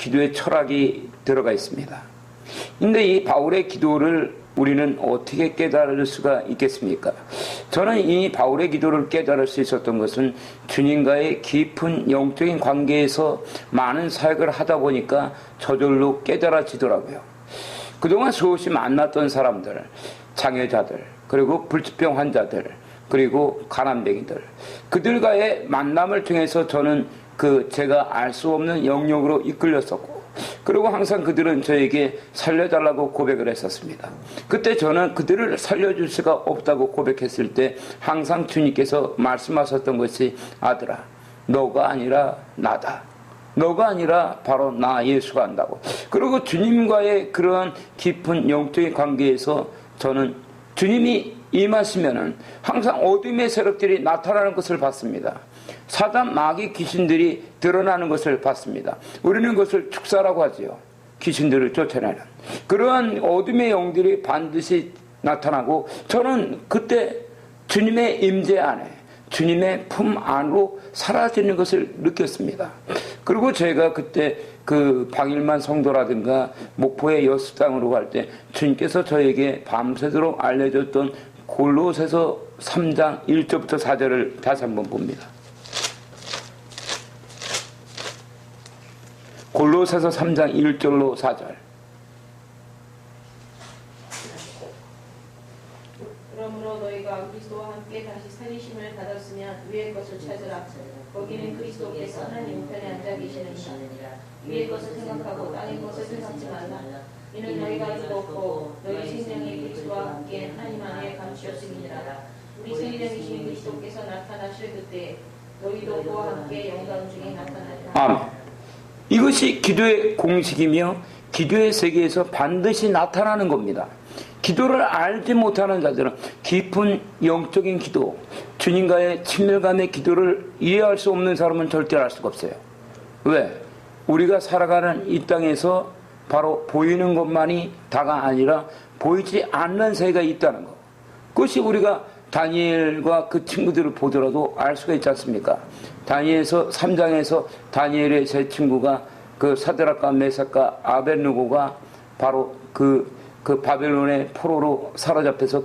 기도의 철학이 들어가 있습니다. 근데 이 바울의 기도를 우리는 어떻게 깨달을 수가 있겠습니까? 저는 이 바울의 기도를 깨달을 수 있었던 것은 주님과의 깊은 영적인 관계에서 많은 사역을 하다 보니까 저절로 깨달아지더라고요. 그동안 수없이 만났던 사람들, 장애자들, 그리고 불치병 환자들, 그리고 가난뱅이들, 그들과의 만남을 통해서 저는 제가 알 수 없는 영역으로 이끌렸었고, 그리고 항상 그들은 저에게 살려달라고 고백을 했었습니다. 그때 저는 그들을 살려줄 수가 없다고 고백했을 때 항상 주님께서 말씀하셨던 것이, 아들아, 너가 아니라 나다. 너가 아니라 바로 나 예수가 한다고. 그리고 주님과의 그러한 깊은 영적인 관계에서 저는 주님이 임하시면은 항상 어둠의 세력들이 나타나는 것을 봤습니다. 사단 마귀 귀신들이 드러나는 것을 봤습니다. 우리는 그것을 축사라고 하지요. 귀신들을 쫓아내는 그러한 어둠의 영들이 반드시 나타나고, 저는 그때 주님의 임재 안에, 주님의 품 안으로 사라지는 것을 느꼈습니다. 그리고 제가 그때 방일만 성도라든가 목포의 여수땅으로 갈 때 주님께서 저에게 밤새도록 알려줬던 골로새서 3장 1절부터 4절을 다시 한번 봅니다. 골로새서 3장 1절로 4절. 그러므로 너희가 그리스도와 함께 다시 살리심을 받았으면 위의 것을 찾으라. 거기는 그리스도께서 하나님 우편에 앉아 계시느니라. 위의 것을 생각하고 땅의 것을 생각지 말라. 이는 너희가 죽었고 너희 생명이 그리스도와 함께 하나님 안에 감추었음이니라. 우리 생명이신 그리스도께서 나타나실 그때 너희도 그와 함께 영광 중에 나타나리라. 아멘. 이것이 기도의 공식이며 기도의 세계에서 반드시 나타나는 겁니다. 기도를 알지 못하는 자들은 깊은 영적인 기도, 주님과의 친밀감의 기도를 이해할 수 없는 사람은 절대 알 수가 없어요. 왜? 우리가 살아가는 이 땅에서 바로 보이는 것만이 다가 아니라 보이지 않는 세계가 있다는 것. 그것이 우리가 다니엘과 그 친구들을 보더라도 알 수가 있지 않습니까? 다니엘서 3장에서 다니엘의 세 친구가 사드락과 메삭과 아벳느고가 바로 바벨론의 포로로 사로잡혀서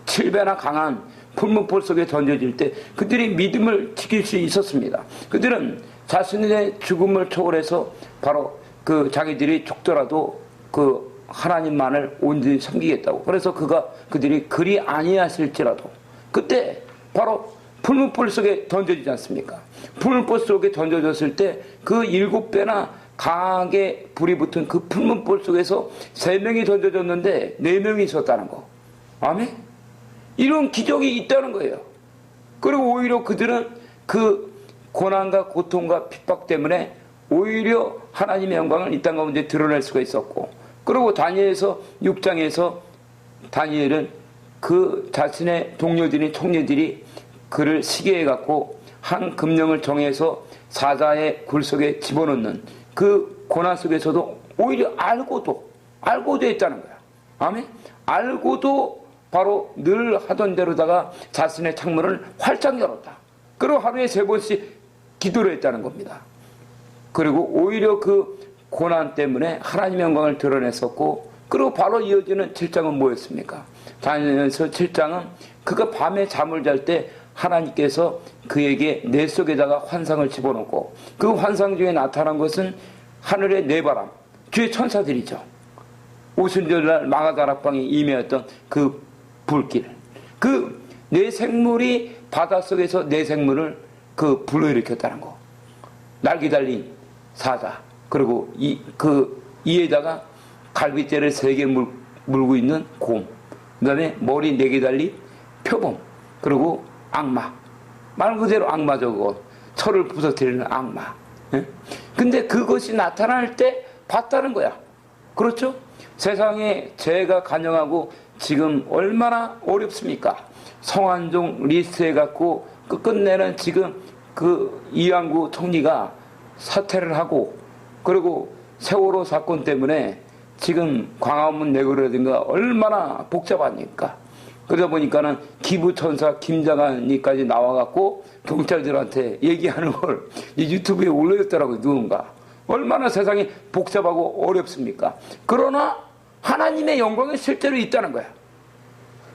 7배나 강한 풀무불 속에 던져질 때 그들이 믿음을 지킬 수 있었습니다. 그들은 자신의 죽음을 초월해서 바로 자기들이 죽더라도 하나님만을 온전히 섬기겠다고. 그래서 그들이 그리 아니하실지라도 그때 바로 풀무불 속에 던져지지 않습니까? 풀무불 속에 던져졌을 때 7배나 강하게 불이 붙은 그 풀무불 속에서 3명이 던져졌는데 4명이 있었다는 거. 아멘? 이런 기적이 있다는 거예요. 그리고 오히려 그들은 고난과 고통과 핍박 때문에 오히려 하나님의 영광을 이 땅 가운데 드러낼 수가 있었고, 그리고 다니엘서 6장에서 다니엘은 자신의 동료들인 총리들이 그를 시기해 갖고 한 금령을 정해서 사자의 굴 속에 집어넣는 그 고난 속에서도 오히려 알고도 했다는 거야. 아멘? 알고도 바로 늘 하던 대로다가 자신의 창문을 활짝 열었다. 그리고 하루에 3번씩 기도를 했다는 겁니다. 그리고 오히려 고난 때문에 하나님의 영광을 드러냈었고, 그리고 바로 이어지는 7장은 뭐였습니까? 다니엘서 7장은 그가 밤에 잠을 잘 때 하나님께서 그에게 뇌 속에다가 환상을 집어넣고, 그 환상 중에 나타난 것은 하늘의 네바람, 주의 천사들이죠. 오순절날 마가다락방에 임해였던 그 불길, 네 생물이 바닷속에서 네 생물을 불러일으켰다는 거. 날개 달린 사자, 그리고 이에다가 갈빗대를 3개 물고 있는 곰, 그 다음에 머리 4개 달린 표범, 그리고 악마. 말 그대로 악마죠. 그거. 철을 부서뜨리는 악마. 예? 근데 그것이 나타날 때 봤다는 거야. 그렇죠? 세상에 죄가 간영하고 지금 얼마나 어렵습니까? 성완종 리스트해갖고 끝내는 지금 이완구 총리가 사퇴를 하고, 그리고 세월호 사건 때문에 지금 광화문 내거리라든가 얼마나 복잡하니까. 그러다 보니까는 기부천사 김장한이까지 나와갖고 경찰들한테 얘기하는 걸 이 유튜브에 올려줬더라고요, 누군가. 얼마나 세상이 복잡하고 어렵습니까? 그러나 하나님의 영광이 실제로 있다는 거야.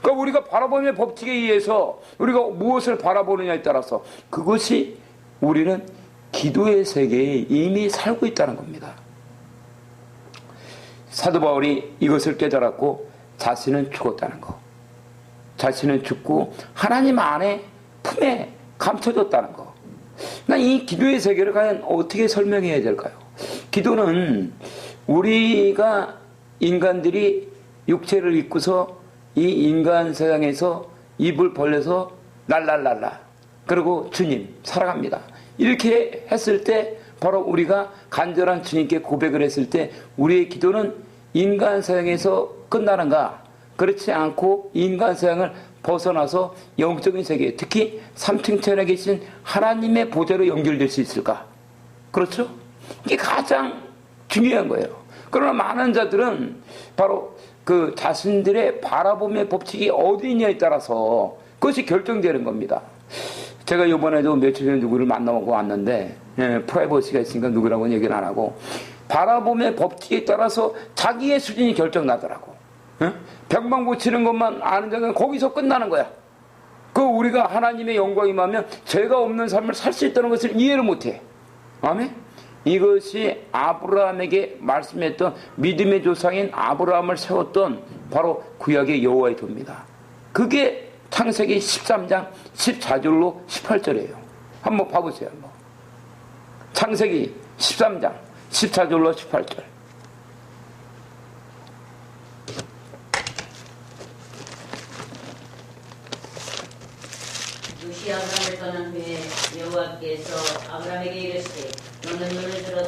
그러니까 우리가 바라보는 법칙에 의해서 우리가 무엇을 바라보느냐에 따라서 그것이 우리는 기도의 세계에 이미 살고 있다는 겁니다. 사도 바울이 이것을 깨달았고 자신은 죽었다는 거. 자신은 죽고 하나님 안에 품에 감춰졌다는 거. 난 이 기도의 세계를 과연 어떻게 설명해야 될까요? 기도는 우리가 인간들이 육체를 입고서 이 인간 세상에서 입을 벌려서 랄랄랄라 그리고 주님 사랑합니다 이렇게 했을 때 바로 우리가 간절한 주님께 고백을 했을 때 우리의 기도는 인간 세상에서 끝나는가? 그렇지 않고 인간 세상을 벗어나서 영적인 세계, 특히 3층 천에 계신 하나님의 보좌로 연결될 수 있을까? 그렇죠? 이게 가장 중요한 거예요. 그러나 많은 자들은 바로 그 자신들의 바라봄의 법칙이 어디 있냐에 따라서 그것이 결정되는 겁니다. 제가 이번에도 며칠 전에 누구를 만나고 왔는데 프라이버시가 있으니까 누구라고는 얘기는 안 하고 바라봄의 법칙에 따라서 자기의 수준이 결정나더라고. 벽만 고치는 것만 아는 자는 거기서 끝나는 거야. 그 우리가 하나님의 영광이 임하면 죄가 없는 삶을 살 수 있다는 것을 이해를 못해. 아멘? 이것이 아브라함에게 말씀했던 믿음의 조상인 아브라함을 세웠던 바로 구약의 여호와의 도입니다. 그게 창세기 13장 14절로 18절이에요. 한번 봐보세요. 한번. 창세기 13장 14절로 18절. 롯이 아브라함을 떠난 후에 여호와께서 아브라함에게 이르시되 너는 눈을 들어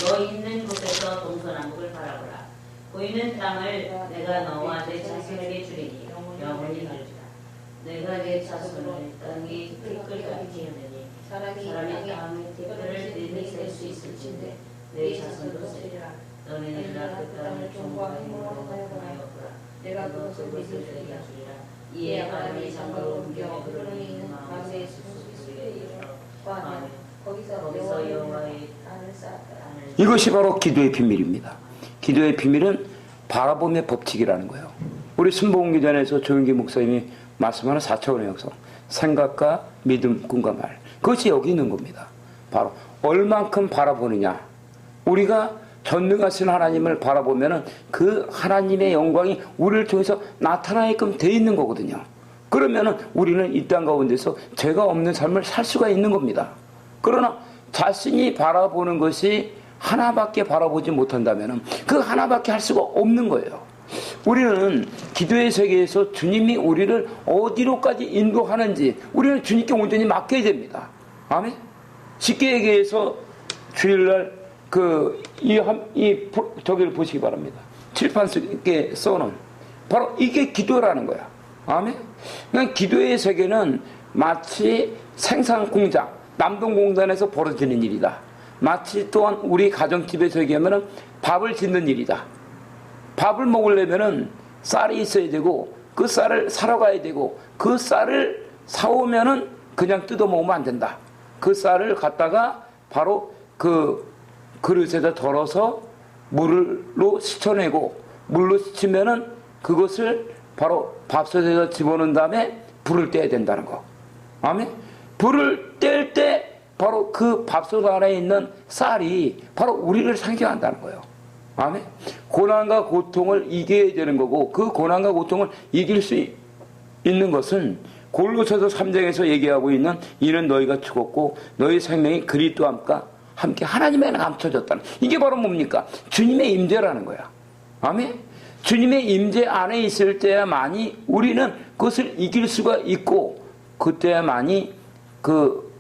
너 있는 곳에서 동서남북을 바라보라. 보이는 땅을 내가 너와 내 자손에게 주리니 영원히 이르리라. 내가 내 자손을 땅의 티끌같이 하느니 사람이 땅의 티끌을 능히 셀 수 있을진데 내 자손도 세리라. 너는 일어나 그 땅을 종과 행복으로 사용하였구나. 내가 그것을 믿을 때가 주리라. 이에 바람이 장가로 옮겨 흐르는 있는 강의 수수에 이르러 거기서 여호와의 단을 쌓았다. 이것이 바로 기도의 비밀입니다. 기도의 비밀은 바라봄의 법칙이라는 거예요. 우리 순복음기전에서 조영기 목사님이 말씀하는 4차원의 역사, 생각과 믿음, 꿈과 말, 그것이 여기 있는 겁니다. 바로 얼만큼 바라보느냐. 우리가 전능하신 하나님을 바라보면은 그 하나님의 영광이 우리를 통해서 나타나게끔 돼 있는 거거든요. 그러면은 우리는 이 땅 가운데서 죄가 없는 삶을 살 수가 있는 겁니다. 그러나 자신이 바라보는 것이 하나밖에 바라보지 못한다면은 그 하나밖에 할 수가 없는 거예요. 우리는 기도의 세계에서 주님이 우리를 어디로까지 인도하는지 우리는 주님께 온전히 맡겨야 됩니다. 아멘? 쉽게 얘기해서 주일날 저기를 보시기 바랍니다. 칠판 속에 써놓은 바로 이게 기도라는 거야. 아멘? 그러니까 기도의 세계는 마치 생산공장, 남동공단에서 벌어지는 일이다. 마치 또한 우리 가정집에서 얘기하면 밥을 짓는 일이다. 밥을 먹으려면은 쌀이 있어야 되고 그 쌀을 사러 가야 되고 그 쌀을 사오면은 그냥 뜯어 먹으면 안 된다. 그 쌀을 갖다가 바로 그 그릇에다 덜어서 물로 씻어내고 물로 씻으면은 그것을 바로 밥솥에다 집어넣은 다음에 불을 떼야 된다는 거. 아멘? 불을 뗄 때 바로 그 밥솥 안에 있는 쌀이 바로 우리를 상징한다는 거예요. 아멘? 고난과 고통을 이겨야 되는 거고 그 고난과 고통을 이길 수 있는 것은 골로새서 3장에서 얘기하고 있는 이는 너희가 죽었고 너희 생명이 그리스도와 함께 하나님에 감춰졌다는 이게 바로 뭡니까? 주님의 임재라는 거야. 아멘? 주님의 임재 안에 있을 때야만이 우리는 그것을 이길 수가 있고 그때야만이 그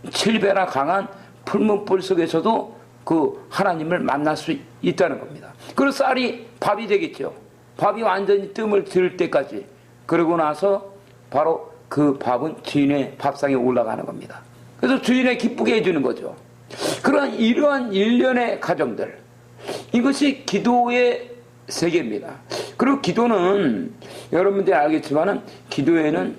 7배나 강한 풀문불 속에서도 그 하나님을 만날 수 있다는 겁니다. 그래서 쌀이 밥이 되겠죠. 밥이 완전히 뜸을 들 때까지. 그러고 나서 바로 그 밥은 주인의 밥상에 올라가는 겁니다. 그래서 주인을 기쁘게 해주는 거죠. 그러한 이러한 일련의 과정들, 이것이 기도의 세계입니다. 그리고 기도는 여러분들이 알겠지만은 기도에는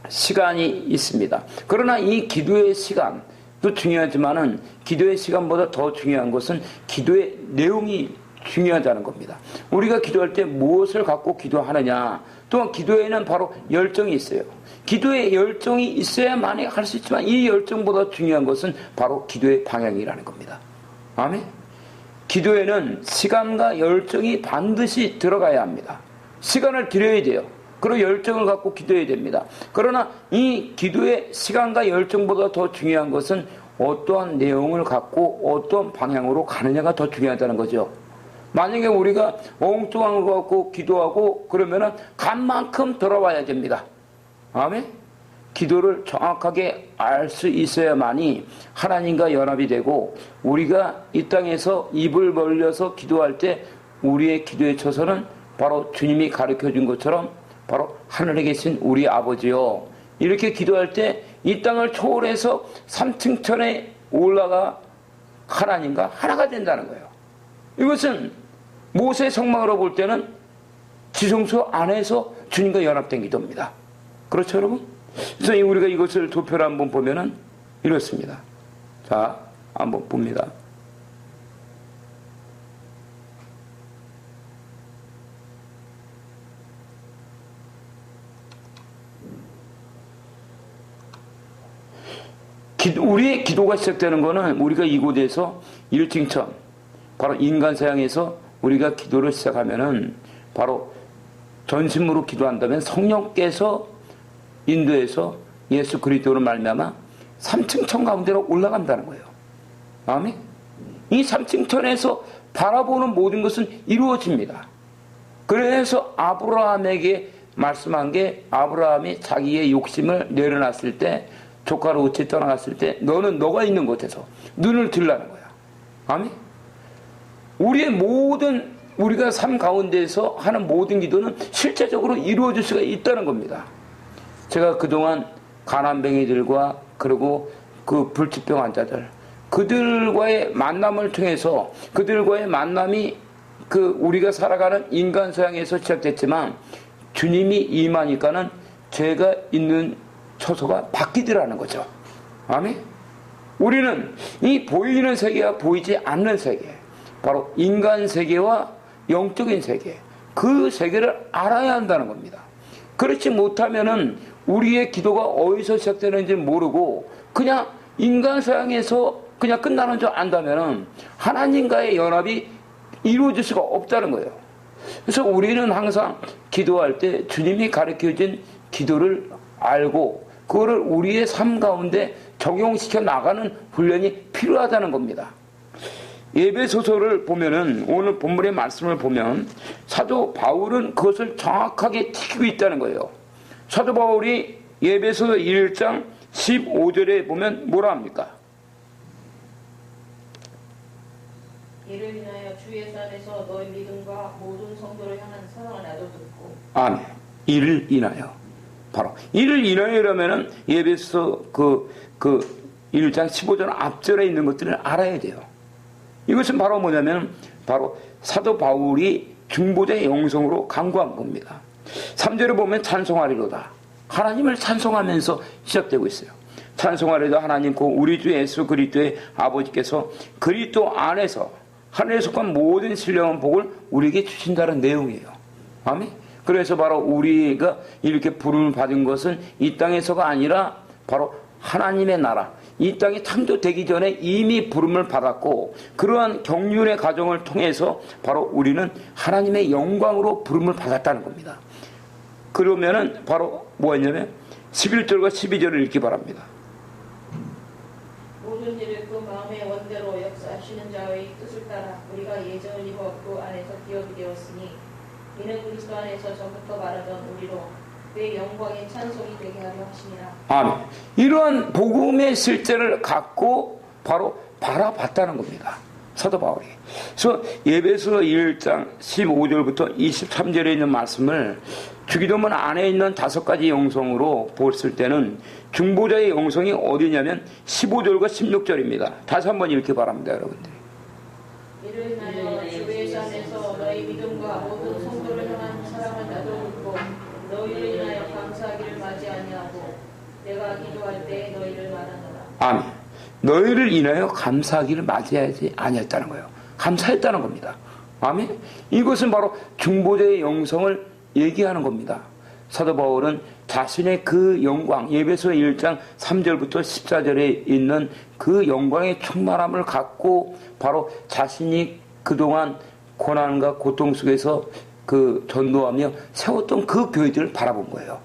시간이 있습니다. 그러나 이 기도의 시간, 또 중요하지만은 기도의 시간보다 더 중요한 것은 기도의 내용이 중요하다는 겁니다. 우리가 기도할 때 무엇을 갖고 기도하느냐, 또한 기도에는 바로 열정이 있어요. 기도에 열정이 있어야만이 할 수 있지만 이 열정보다 중요한 것은 바로 기도의 방향이라는 겁니다. 아멘. 기도에는 시간과 열정이 반드시 들어가야 합니다. 시간을 들여야 돼요. 그리고 열정을 갖고 기도해야 됩니다. 그러나 이 기도의 시간과 열정보다 더 중요한 것은 어떠한 내용을 갖고 어떠한 방향으로 가느냐가 더 중요하다는 거죠. 만약에 우리가 엉뚱한 거 갖고 기도하고 그러면은 간 만큼 돌아와야 됩니다. 아멘. 기도를 정확하게 알 수 있어야만이 하나님과 연합이 되고, 우리가 이 땅에서 입을 벌려서 기도할 때 우리의 기도의 처소는 바로 주님이 가르쳐 준 것처럼 바로 하늘에 계신 우리 아버지요, 이렇게 기도할 때 이 땅을 초월해서 3층 천에 올라가 하나님과 하나가 된다는 거예요. 이것은 모세의 성막으로 볼 때는 지성소 안에서 주님과 연합된 기도입니다. 그렇죠, 여러분? 그래서 우리가 이것을 도표를 한번 보면은 이렇습니다. 자, 한번 봅니다. 우리의 기도가 시작되는 것은 우리가 이곳에서 1층천, 바로 인간 사양에서 우리가 기도를 시작하면은 바로 전심으로 기도한다면 성령께서 인도해서 예수 그리스도로 말미암아 3층 천 가운데로 올라간다는 거예요. 아멘. 이 3층 천에서 바라보는 모든 것은 이루어집니다. 그래서 아브라함에게 말씀한 게, 아브라함이 자기의 욕심을 내려놨을 때, 조카를 우체 떠나갔을 때 너는 너가 있는 곳에서 눈을 들라는 거야. 아멘. 우리의 모든, 우리가 삶 가운데에서 하는 모든 기도는 실제적으로 이루어질 수가 있다는 겁니다. 제가 그동안 가난뱅이들과 그리고 그 불치병 환자들, 그들과의 만남을 통해서, 그들과의 만남이 그 우리가 살아가는 인간 서양에서 시작됐지만 주님이 임하니까는 제가 있는 처소가 바뀌더라는 거죠. 아멘. 우리는 이 보이는 세계와 보이지 않는 세계, 바로 인간 세계와 영적인 세계, 그 세계를 알아야 한다는 겁니다. 그렇지 못하면은 우리의 기도가 어디서 시작되는지 모르고 그냥 인간 서양에서 그냥 끝나는 줄 안다면은 하나님과의 연합이 이루어질 수가 없다는 거예요. 그래서 우리는 항상 기도할 때 주님이 가르쳐준 기도를 알고 그거를 우리의 삶 가운데 적용시켜 나가는 훈련이 필요하다는 겁니다. 예배소서를 보면은, 오늘 본문의 말씀을 보면 사도 바울은 그것을 정확하게 지키고 있다는 거예요. 사도 바울이 예배소서 1장 15절에 보면 뭐라 합니까? 이를 인하여 주 예수 안에서 너의 믿음과 모든 성도를 향한 사랑을 나도 듣고. 아멘. 이를 인하여. 바로 이를 인하여라면은 예배소 그 1장 15절 앞절에 있는 것들을 알아야 돼요. 이것은 바로 뭐냐면 바로 사도 바울이 중보자의 영성으로 간구한 겁니다. 3절에 보면 찬송하리로다. 하나님을 찬송하면서 시작되고 있어요. 찬송하리로다 하나님 곧 우리 주 예수 그리스도의 아버지께서 그리스도 안에서 하늘에 속한 모든 신령한 복을 우리에게 주신다는 내용이에요. 아멘. 그래서 바로 우리가 이렇게 부름을 받은 것은 이 땅에서가 아니라 바로 하나님의 나라, 이 땅이 창조되기 전에 이미 부름을 받았고, 그러한 경륜의 과정을 통해서 바로 우리는 하나님의 영광으로 부름을 받았다는 겁니다. 그러면은 바로 뭐였냐면 11절과 12절을 읽기 바랍니다. 모든 일을 그 마음의 원대로 역사하시는 자의 뜻을 따라 우리가 예정을 입어 그 안에서 기업이 되었으니 이는 그리스도 안에서 전부터 말하던 우리로 그의 영광의 찬송이 되게 하려 하시니라. 아멘. 이러한 복음의 실제를 갖고 바로 바라봤다는 겁니다. 사도 바울이. 그래서 예배서 1장 15절부터 23절에 있는 말씀을 주기도문 안에 있는 5가지 영성으로 봤을 때는 중보자의 영성이 어디냐면 15절과 16절입니다. 다시 한번 읽기 바랍니다, 여러분들. 이를 인하여 주 예수 안에서 너희 믿음과 모든 성도를 향한 사랑을 나도 듣고 너희를 인하여 감사하기를 마지 아니하고 내가 기도할 때 너희를 말하노라. 아멘. 너희를 인하여 감사하기를 맞이하지 아니했다는 거예요. 감사했다는 겁니다. 아멘. 이것은 바로 중보자의 영성을 얘기하는 겁니다. 사도 바울은 자신의 그 영광, 에베소 1장 3절부터 14절에 있는 그 영광의 충만함을 갖고 바로 자신이 그동안 고난과 고통 속에서 그 전도하며 세웠던 그 교회들을 바라본 거예요.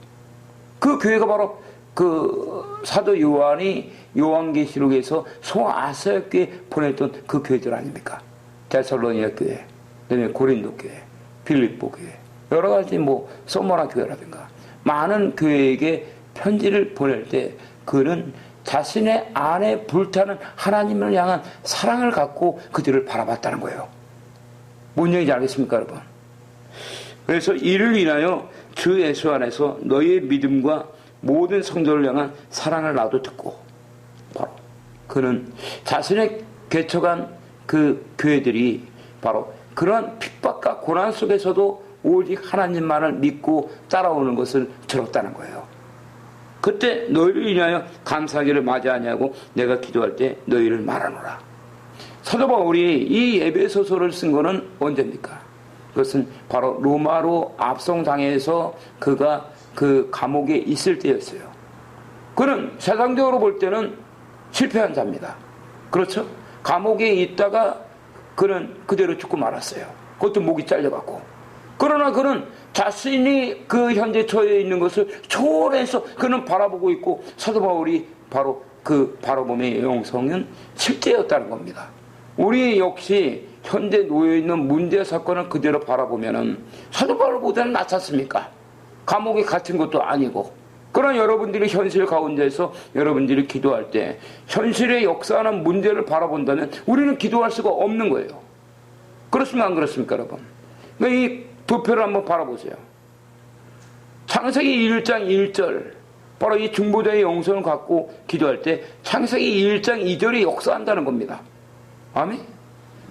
그 교회가 바로 그 사도 요한이 요한계시록에서 소아시아 교회에 보냈던 그 교회들 아닙니까? 데살로니가 교회, 그다음에 고린도 교회, 빌립보 교회, 여러 가지 뭐 소모나 교회라든가 많은 교회에게 편지를 보낼 때 그는 자신의 안에 불타는 하나님을 향한 사랑을 갖고 그들을 바라봤다는 거예요. 뭔 얘기인지 알겠습니까, 여러분? 그래서 이를 인하여 주 예수 안에서 너희의 믿음과 모든 성도를 향한 사랑을 나도 듣고, 바로 그는 자신의 개척한 그 교회들이 바로 그러한 핍박과 고난 속에서도 오직 하나님만을 믿고 따라오는 것을 들었다는 거예요. 그때 너희를 인하여 감사하기를 맞이하냐고 내가 기도할 때 너희를 말하노라. 사도 바울이 이 에베소서를 쓴 거는 언제입니까? 그것은 바로 로마로 압송당해서 그가 그 감옥에 있을 때였어요. 그는 세상적으로 볼 때는 실패한 자입니다. 그렇죠? 감옥에 있다가 그는 그대로 죽고 말았어요. 그것도 목이 잘려갖고. 그러나 그는 자신이 그 현재 처해 있는 것을 초월해서 그는 바라보고 있고, 사도 바울이 바로 그 바라봄의 영성은 실제였다는 겁니다. 우리 역시 현재 놓여있는 문제 사건을 그대로 바라보면은 사도 바울보다는 낫지 않습니까? 감옥에 갇힌 것도 아니고. 그러나 여러분들이 현실 가운데서 여러분들이 기도할 때 현실의 역사하는 문제를 바라본다면 우리는 기도할 수가 없는 거예요. 그렇습니까? 안 그렇습니까, 여러분? 이 도표를 한번 바라보세요. 창세기 1장 1절, 바로 이 중보자의 영성을 갖고 기도할 때 창세기 1장 2절이 역사한다는 겁니다. 아멘?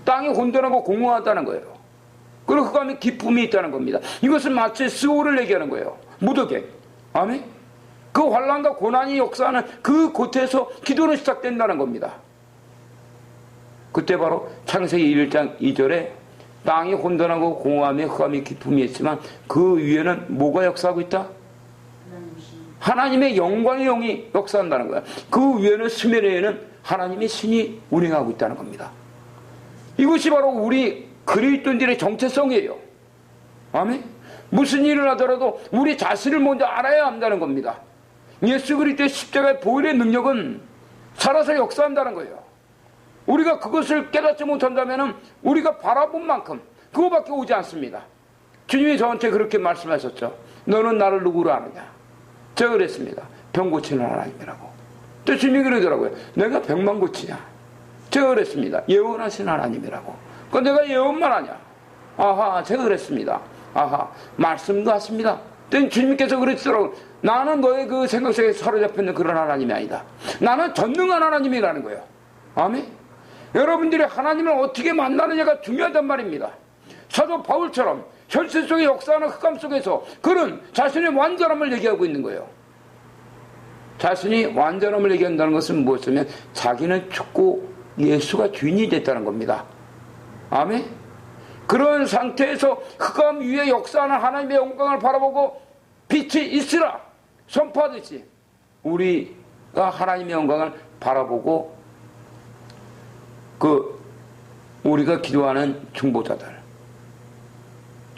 땅이 혼돈하고 공허하다는 거예요. 그리고 그 가운데 기쁨이 있다는 겁니다. 이것은 마치 스올을 얘기하는 거예요. 무더기. 아멘? 그 환난과 고난이 역사하는 그 곳에서 기도는 시작된다는 겁니다. 그때 바로 창세기 1장 2절에 땅이 혼돈하고 공허함에 흑암이 기쁨이 있지만 그 위에는 뭐가 역사하고 있다? 하나님의 영광의 영이 역사한다는 거야. 그 위에는 수면에는 하나님의 신이 운행하고 있다는 겁니다. 이것이 바로 우리 그리스도인들의 정체성이에요. 아멘? 무슨 일을 하더라도 우리 자신을 먼저 알아야 한다는 겁니다. 예수 그리스도의 십자가의 보혈의 능력은 살아서 역사한다는 거예요. 우리가 그것을 깨닫지 못한다면 우리가 바라본 만큼 그거밖에 오지 않습니다. 주님이 저한테 그렇게 말씀하셨죠. 너는 나를 누구로 아느냐? 제가 그랬습니다. 병 고치는 하나님이라고. 또 주님이 그러더라고요. 내가 병만 고치냐? 제가 그랬습니다. 예언하신 하나님이라고. 그건 내가 예언만 하냐? 아하, 제가 그랬습니다. 아하, 말씀도 하십니다. 또 주님께서 그랬더라고요. 나는 너의 그 생각 속에 사로잡혀있는 그런 하나님이 아니다. 나는 전능한 하나님이라는 거예요. 아멘? 여러분들이 하나님을 어떻게 만나느냐가 중요하단 말입니다. 사도 바울처럼 현실 속에 역사하는 흑암 속에서 그는 자신의 완전함을 얘기하고 있는 거예요. 자신이 완전함을 얘기한다는 것은 무엇이냐면 자기는 죽고 예수가 주인이 됐다는 겁니다. 아멘? 그런 상태에서 흑암 위에 역사하는 하나님의 영광을 바라보고 빛이 있으라 선포하듯이 우리가 하나님의 영광을 바라보고 우리가 기도하는 중보자들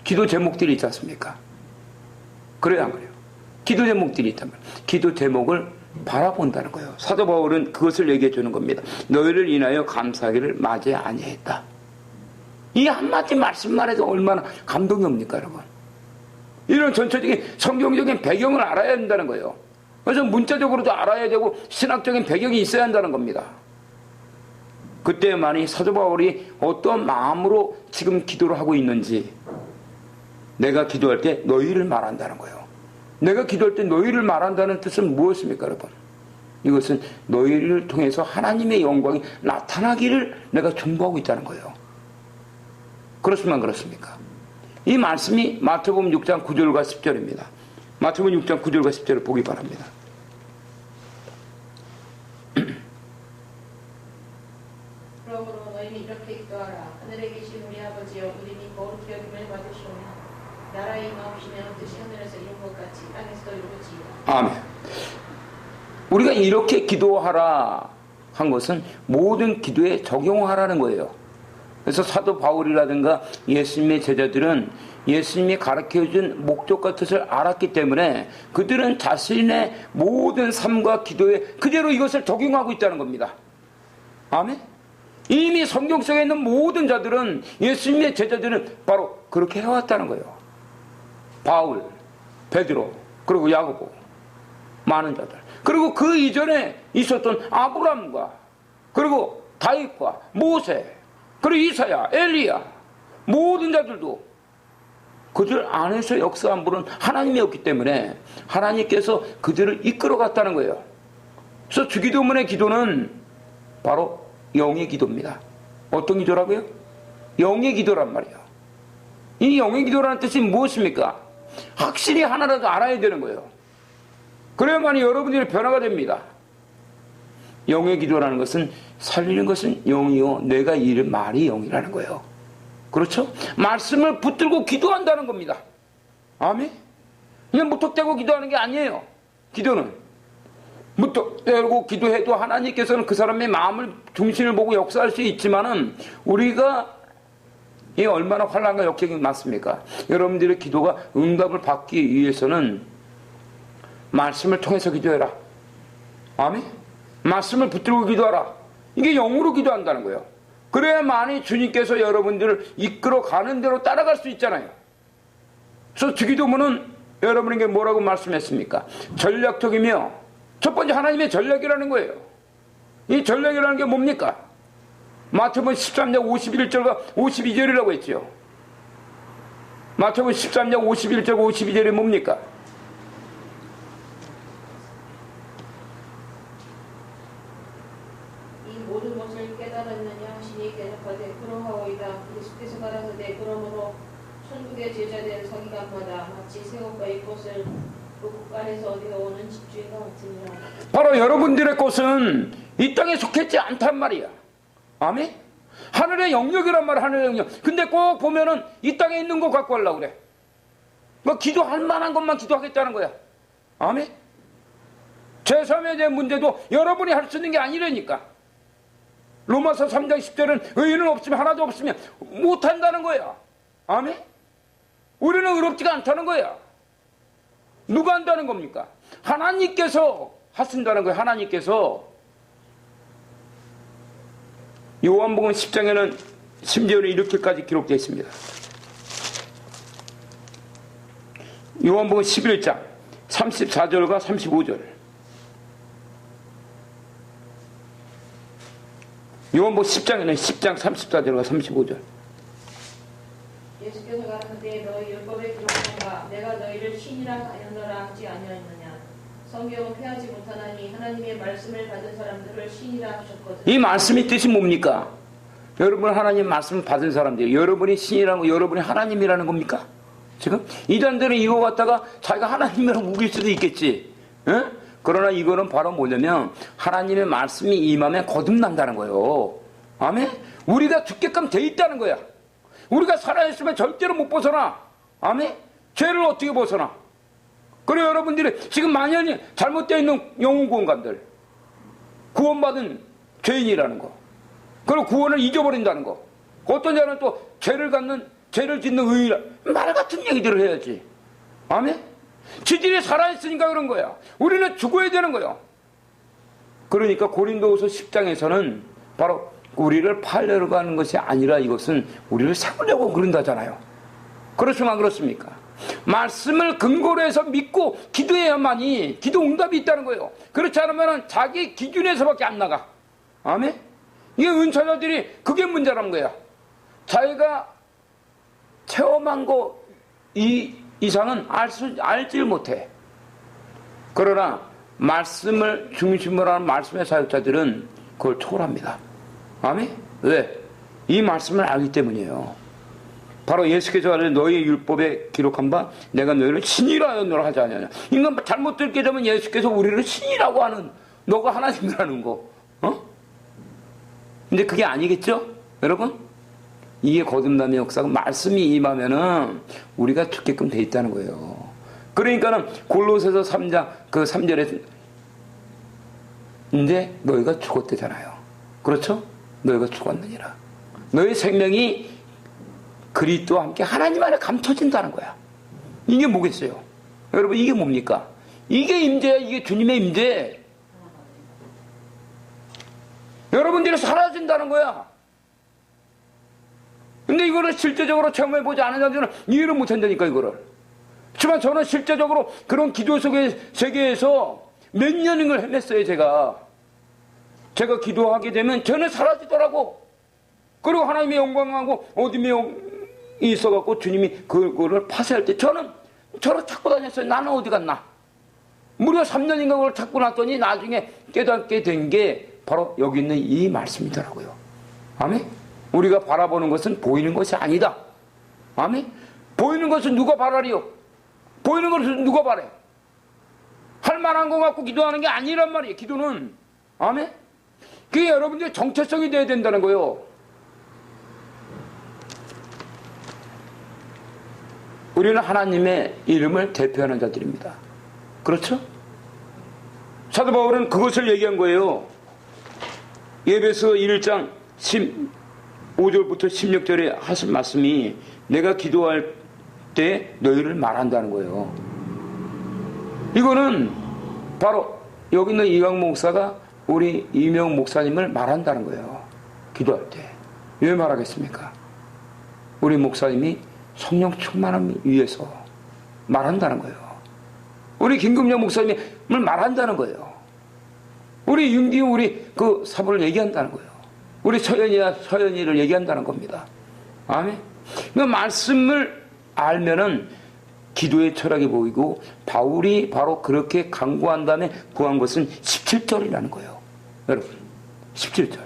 기도 제목들이 있지 않습니까? 그래요, 안 그래요? 기도 제목들이 있다면 기도 제목을 바라본다는 거예요. 사도 바울은 그것을 얘기해 주는 겁니다. 너희를 인하여 감사하기를 맞이 아니했다. 이 한마디 말씀만 해도 얼마나 감동이 옵니까, 여러분? 이런 전체적인 성경적인 배경을 알아야 한다는 거예요. 그래서 문자적으로도 알아야 되고 신학적인 배경이 있어야 한다는 겁니다. 그때만이 사도 바울이 어떤 마음으로 지금 기도를 하고 있는지 내가 기도할 때 너희를 말한다는 거예요. 내가 기도할 때 너희를 말한다는 뜻은 무엇입니까, 여러분? 이것은 너희를 통해서 하나님의 영광이 나타나기를 내가 중보하고 있다는 거예요. 그렇습니까, 안 그렇습니까? 이 말씀이 마태복음 6장 9절과 10절입니다. 마태복음 6장 9절과 10절을 보기 바랍니다. 너희는 이렇게 기도하라. 하늘에 계신 우리 아버지여, 우리니 거룩히 여김을 받으시오며 나라의 임하옵시며 뜻이 하늘에서 이룬 것 같이 땅에서도 이루어지이다. 아멘. 우리가 이렇게 기도하라 한 것은 모든 기도에 적용하라는 거예요. 그래서 사도 바울이라든가 예수님의 제자들은 예수님이 가르쳐준 목적과 뜻을 알았기 때문에 그들은 자신의 모든 삶과 기도에 그대로 이것을 적용하고 있다는 겁니다. 아멘. 이미 성경 속에 있는 모든 자들은, 예수님의 제자들은 바로 그렇게 해왔다는 거예요. 바울, 베드로, 그리고 야고보, 많은 자들, 그리고 그 이전에 있었던 아브라함과 그리고 다윗과 모세, 그리고 이사야, 엘리야, 모든 자들도 그들 안에서 역사한 분은 하나님이었기 때문에 하나님께서 그들을 이끌어갔다는 거예요. 그래서 주기도문의 기도는 바로 영의 기도입니다. 어떤 기도라고요? 영의 기도란 말이에요. 이 영의 기도라는 뜻이 무엇입니까? 확실히 하나라도 알아야 되는 거예요. 그래야만이 여러분들의 변화가 됩니다. 영의 기도라는 것은 살리는 것은 영이요 내가 이른 말이 영이라는 거예요. 그렇죠? 말씀을 붙들고 기도한다는 겁니다. 아멘? 그냥 무턱대고 기도하는 게 아니에요. 기도는 무턱대고 기도해도 하나님께서는 그 사람의 마음을, 중심을 보고 역사할 수 있지만은 우리가 이 얼마나 환난과 역경이 많습니까? 여러분들의 기도가 응답을 받기 위해서는 말씀을 통해서 기도해라. 아멘? 말씀을 붙들고 기도하라. 이게 영으로 기도한다는 거예요. 그래야만이 주님께서 여러분들을 이끌어 가는 대로 따라갈 수 있잖아요. 그래서 주기도문은 여러분에게 뭐라고 말씀했습니까? 전략적이며 첫 번째 하나님의 전략이라는 거예요. 이 전략이라는 게 뭡니까? 마태복음 13장 51절과 52절이라고 했죠. 마태복음 13장 51절 52절이 뭡니까? 모든 것을 깨달았느냐 하시니 대답하되 그러하오이다. 예수께서 가라사대 그러므로 천국의 제자된 서기관마다 마치 새옷과 이 꽃을 그 국간에서 얻어오는 집주인과 같으니라. 바로 여러분들의 꽃은 이 땅에 속했지 않단 말이야. 아멘? 하늘의 영역이란 말이야. 하늘의 영역. 근데 꼭 보면은 이 땅에 있는 거 갖고 하려고 그래. 뭐 기도할 만한 것만 기도하겠다는 거야. 아멘? 제3에 대한 문제도 여러분이 할 수 있는 게 아니라니까. 로마서 3장 10절은 의인은 없으면 하나도 없으면 못한다는 거야. 아멘? 우리는 의롭지가 않다는 거야. 누가 한다는 겁니까? 하나님께서 하신다는 거야. 하나님께서. 요한복음 10장에는 심지어는 이렇게까지 기록되어 있습니다. 요한복음 11장 34절과 35절. 요한복음 10장에는 10장 34절과 35절. 예수께서 가라사대 너희 율법에 기록한 바 내가 너희를 신이라 하였노라 하지 아니하였느냐. 성경은 폐하지 못하나니 하나님의 말씀을 받은 사람들을 신이라 하셨거든. 이 말씀의 뜻이 뭡니까? 여러분 하나님 말씀을 받은 사람들, 여러분이 신이라는 거, 여러분이 하나님이라는 겁니까? 지금 이단들은 이거 갖다가 자기가 하나님이라고 우길 수도 있겠지. 응? 그러나 이거는 바로 뭐냐면 하나님의 말씀이 임하면 거듭난다는 거예요. 아멘? 우리가 죽게끔 돼 있다는 거야. 우리가 살아있으면 절대로 못 벗어나. 아멘? 죄를 어떻게 벗어나? 그래 여러분들이 지금 만연히 잘못되어 있는 영혼구원관들, 구원받은 죄인이라는 거, 그리고 구원을 잊어버린다는 거, 어떤 자는 또 죄를 짓는 의인이라 말 같은 얘기들을 해야지. 아멘? 지들이 살아있으니까 그런 거야. 우리는 죽어야 되는 거야. 그러니까 고린도후서 10장에서는 바로 우리를 팔려고 하는 것이 아니라 이것은 우리를 세우려고 그런다잖아요. 그렇지만 그렇습니까? 말씀을 근거로 해서 믿고 기도해야만이 기도 응답이 있다는 거예요. 그렇지 않으면 자기 기준에서밖에 안 나가. 아멘? 이게 은사자들이 그게 문제라는 거야. 자기가 체험한 거 이상은 알지 못해. 그러나 말씀을 중심으로 하는 말씀의 사역자들은 그걸 초월합니다. 아멘? 왜? 이 말씀을 알기 때문이에요. 바로 예수께서 말하는 너희의 율법에 기록한 바 내가 너희를 신이라 하였노라 하지 않느냐. 인간 잘못 들게 되면 예수께서 우리를 신이라고 하는, 너가 하나님이라는 거. 근데 그게 아니겠죠? 여러분, 이게 거듭남의 역사가 말씀이 임하면은 우리가 죽게끔 돼 있다는 거예요. 그러니까는 골로새서 3장 그 3절에 이제 너희가 죽었대잖아요. 그렇죠? 너희가 죽었느니라. 너희 생명이 그리스도와 함께 하나님 안에 감춰진다는 거야. 이게 뭐겠어요? 여러분, 이게 뭡니까? 이게 임재야. 이게 주님의 임재. 여러분들이 사라진다는 거야. 근데 이거를 실제적으로 체험해보지 않은 자들은 이해를 못한다니까, 이거를. 하지만 저는 실제적으로 그런 기도 속의 세계에서 몇 년인 걸 해냈어요, 제가 기도하게 되면 저는 사라지더라고. 그리고 하나님의 영광하고 어둠의 영이 있어갖고 주님이 그거를 파쇄할 때 저를 찾고 다녔어요. 나는 어디 갔나? 무려 3년인가 그걸 찾고 났더니 나중에 깨닫게 된 게 바로 여기 있는 이 말씀이더라고요. 아멘? 우리가 바라보는 것은 보이는 것이 아니다. 아멘? 보이는 것은 누가 바라리요? 보이는 것은 누가 바래? 할 만한 거 갖고 기도하는 게 아니란 말이에요, 기도는. 아멘? 그게 여러분들의 정체성이 돼야 된다는 거예요. 우리는 하나님의 이름을 대표하는 자들입니다. 그렇죠? 사도 바울은 그것을 얘기한 거예요. 에베소 1장 15절부터 16절에 하신 말씀이 내가 기도할 때 너희를 말한다는 거예요. 이거는 바로 여기 있는 이광 목사가 우리 이명 목사님을 말한다는 거예요. 기도할 때. 왜 말하겠습니까? 우리 목사님이 성령 충만함 위해서 말한다는 거예요. 우리 김금영 목사님을 말한다는 거예요. 우리 윤기 우리 그 사부를 얘기한다는 거예요. 우리 서연이를 얘기한다는 겁니다. 아멘. 그 말씀을 알면은 기도의 철학이 보이고 바울이 바로 그렇게 강구한 다음에 구한 것은 17절이라는 거예요. 여러분, 17절.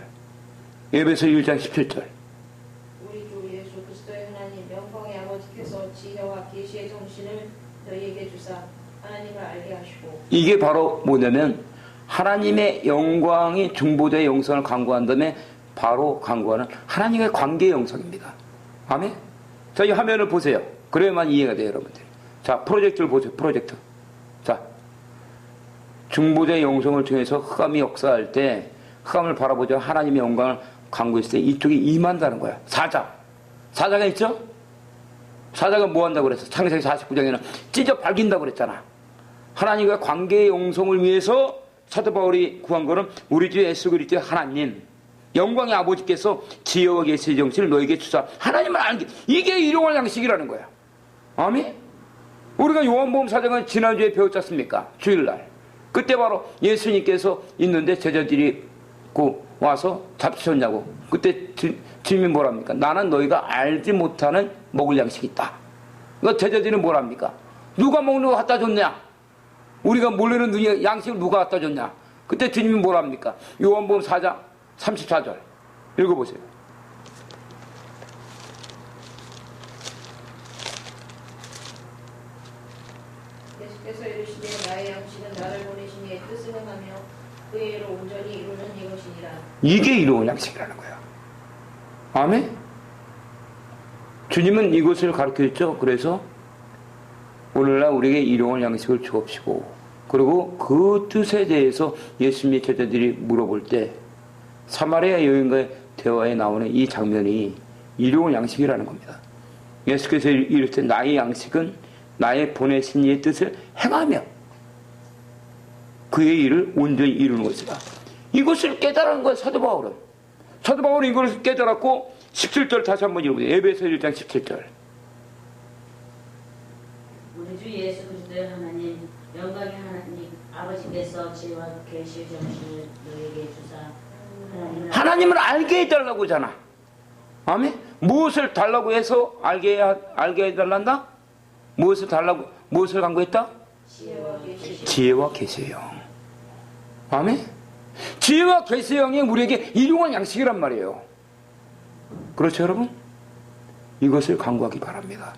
에베소 1장 17절. 우리 주 예수 그리스도의 하나님 영광의 아버지께서 지혜와 계시의 정신을 너희에게 주사 하나님을 알게 하시고. 이게 바로 뭐냐면 하나님의 영광이 중보자의 영성을 강구한 다음에 바로 강구하는 하나님의 관계의 영성입니다. 아멘. 자, 이 화면을 보세요. 그래야만 이해가 돼요, 여러분들. 자, 프로젝트를 보세요. 프로젝트. 자, 중보자의 영성을 통해서 흑암이 역사할 때 흑암을 바라보자 하나님의 영광을 강구했을 때 이쪽에 임한다는 거야. 사자가 있죠? 사자가 뭐 한다고 그랬어? 창세기 49장에는 찢어 발긴다고 그랬잖아. 하나님과 관계의 영성을 위해서 사도 바울이 구한 거는 우리 주 예수 그리스도의 하나님 영광의 아버지께서 지혜와 계시의 정신을 너에게 주사 하나님을 알게. 이게 일용할 양식이라는 거야. 아멘? 우리가 요한복음 4장은 지난주에 배웠지 않습니까? 주일날. 그때 바로 예수님께서 있는데 제자들이 와서 잡수셨냐고. 그때 주님이 뭐랍니까? 나는 너희가 알지 못하는 먹을 양식이 있다. 그러니까 제자들은 뭐랍니까? 누가 먹는 거 갖다 줬냐? 우리가 모르는 양식을 누가 갖다 줬냐? 그때 주님이 뭐랍니까? 요한복음 4장 34절 읽어보세요. 예수께서 이르시되 나의 양식은 나를 보내신 이의 뜻을 행하며 그의 일을 온전히 이루는 이것이니라. 이게 이로운 양식이라는 거야. 아멘? 주님은 이것을 가르쳐줬죠. 그래서 오늘날 우리에게 일용할 양식을 주옵시고, 그리고 그 뜻에 대해서 예수님의 제자들이 물어볼 때 사마리아 여인과의 대화에 나오는 이 장면이 일용할 양식이라는 겁니다. 예수께서 이럴 때 나의 양식은 나의 보내신 이의 뜻을 행하며 그의 일을 온전히 이루는 것이다. 이것을 깨달은 거예요, 사도 바울은. 사도 바울은 이것을 깨달았고 17절 다시 한번 읽어보세요. 에베소 1장 17절. 우리 주 예수 그리스도의 하나님 영광의 하나님 아버지께서 지혜와 계시의 정신을 너에게 주사 하나님을 알게 해달라고 하잖아. 아멘? 무엇을 달라고 해서 알게 해달란다? 무엇을 달라고, 무엇을 강구했다? 지혜와 계시의 영. 아멘? 지혜와 계시의 영이 우리에게 일용할 양식이란 말이에요. 그렇죠, 여러분? 이것을 강구하기 바랍니다.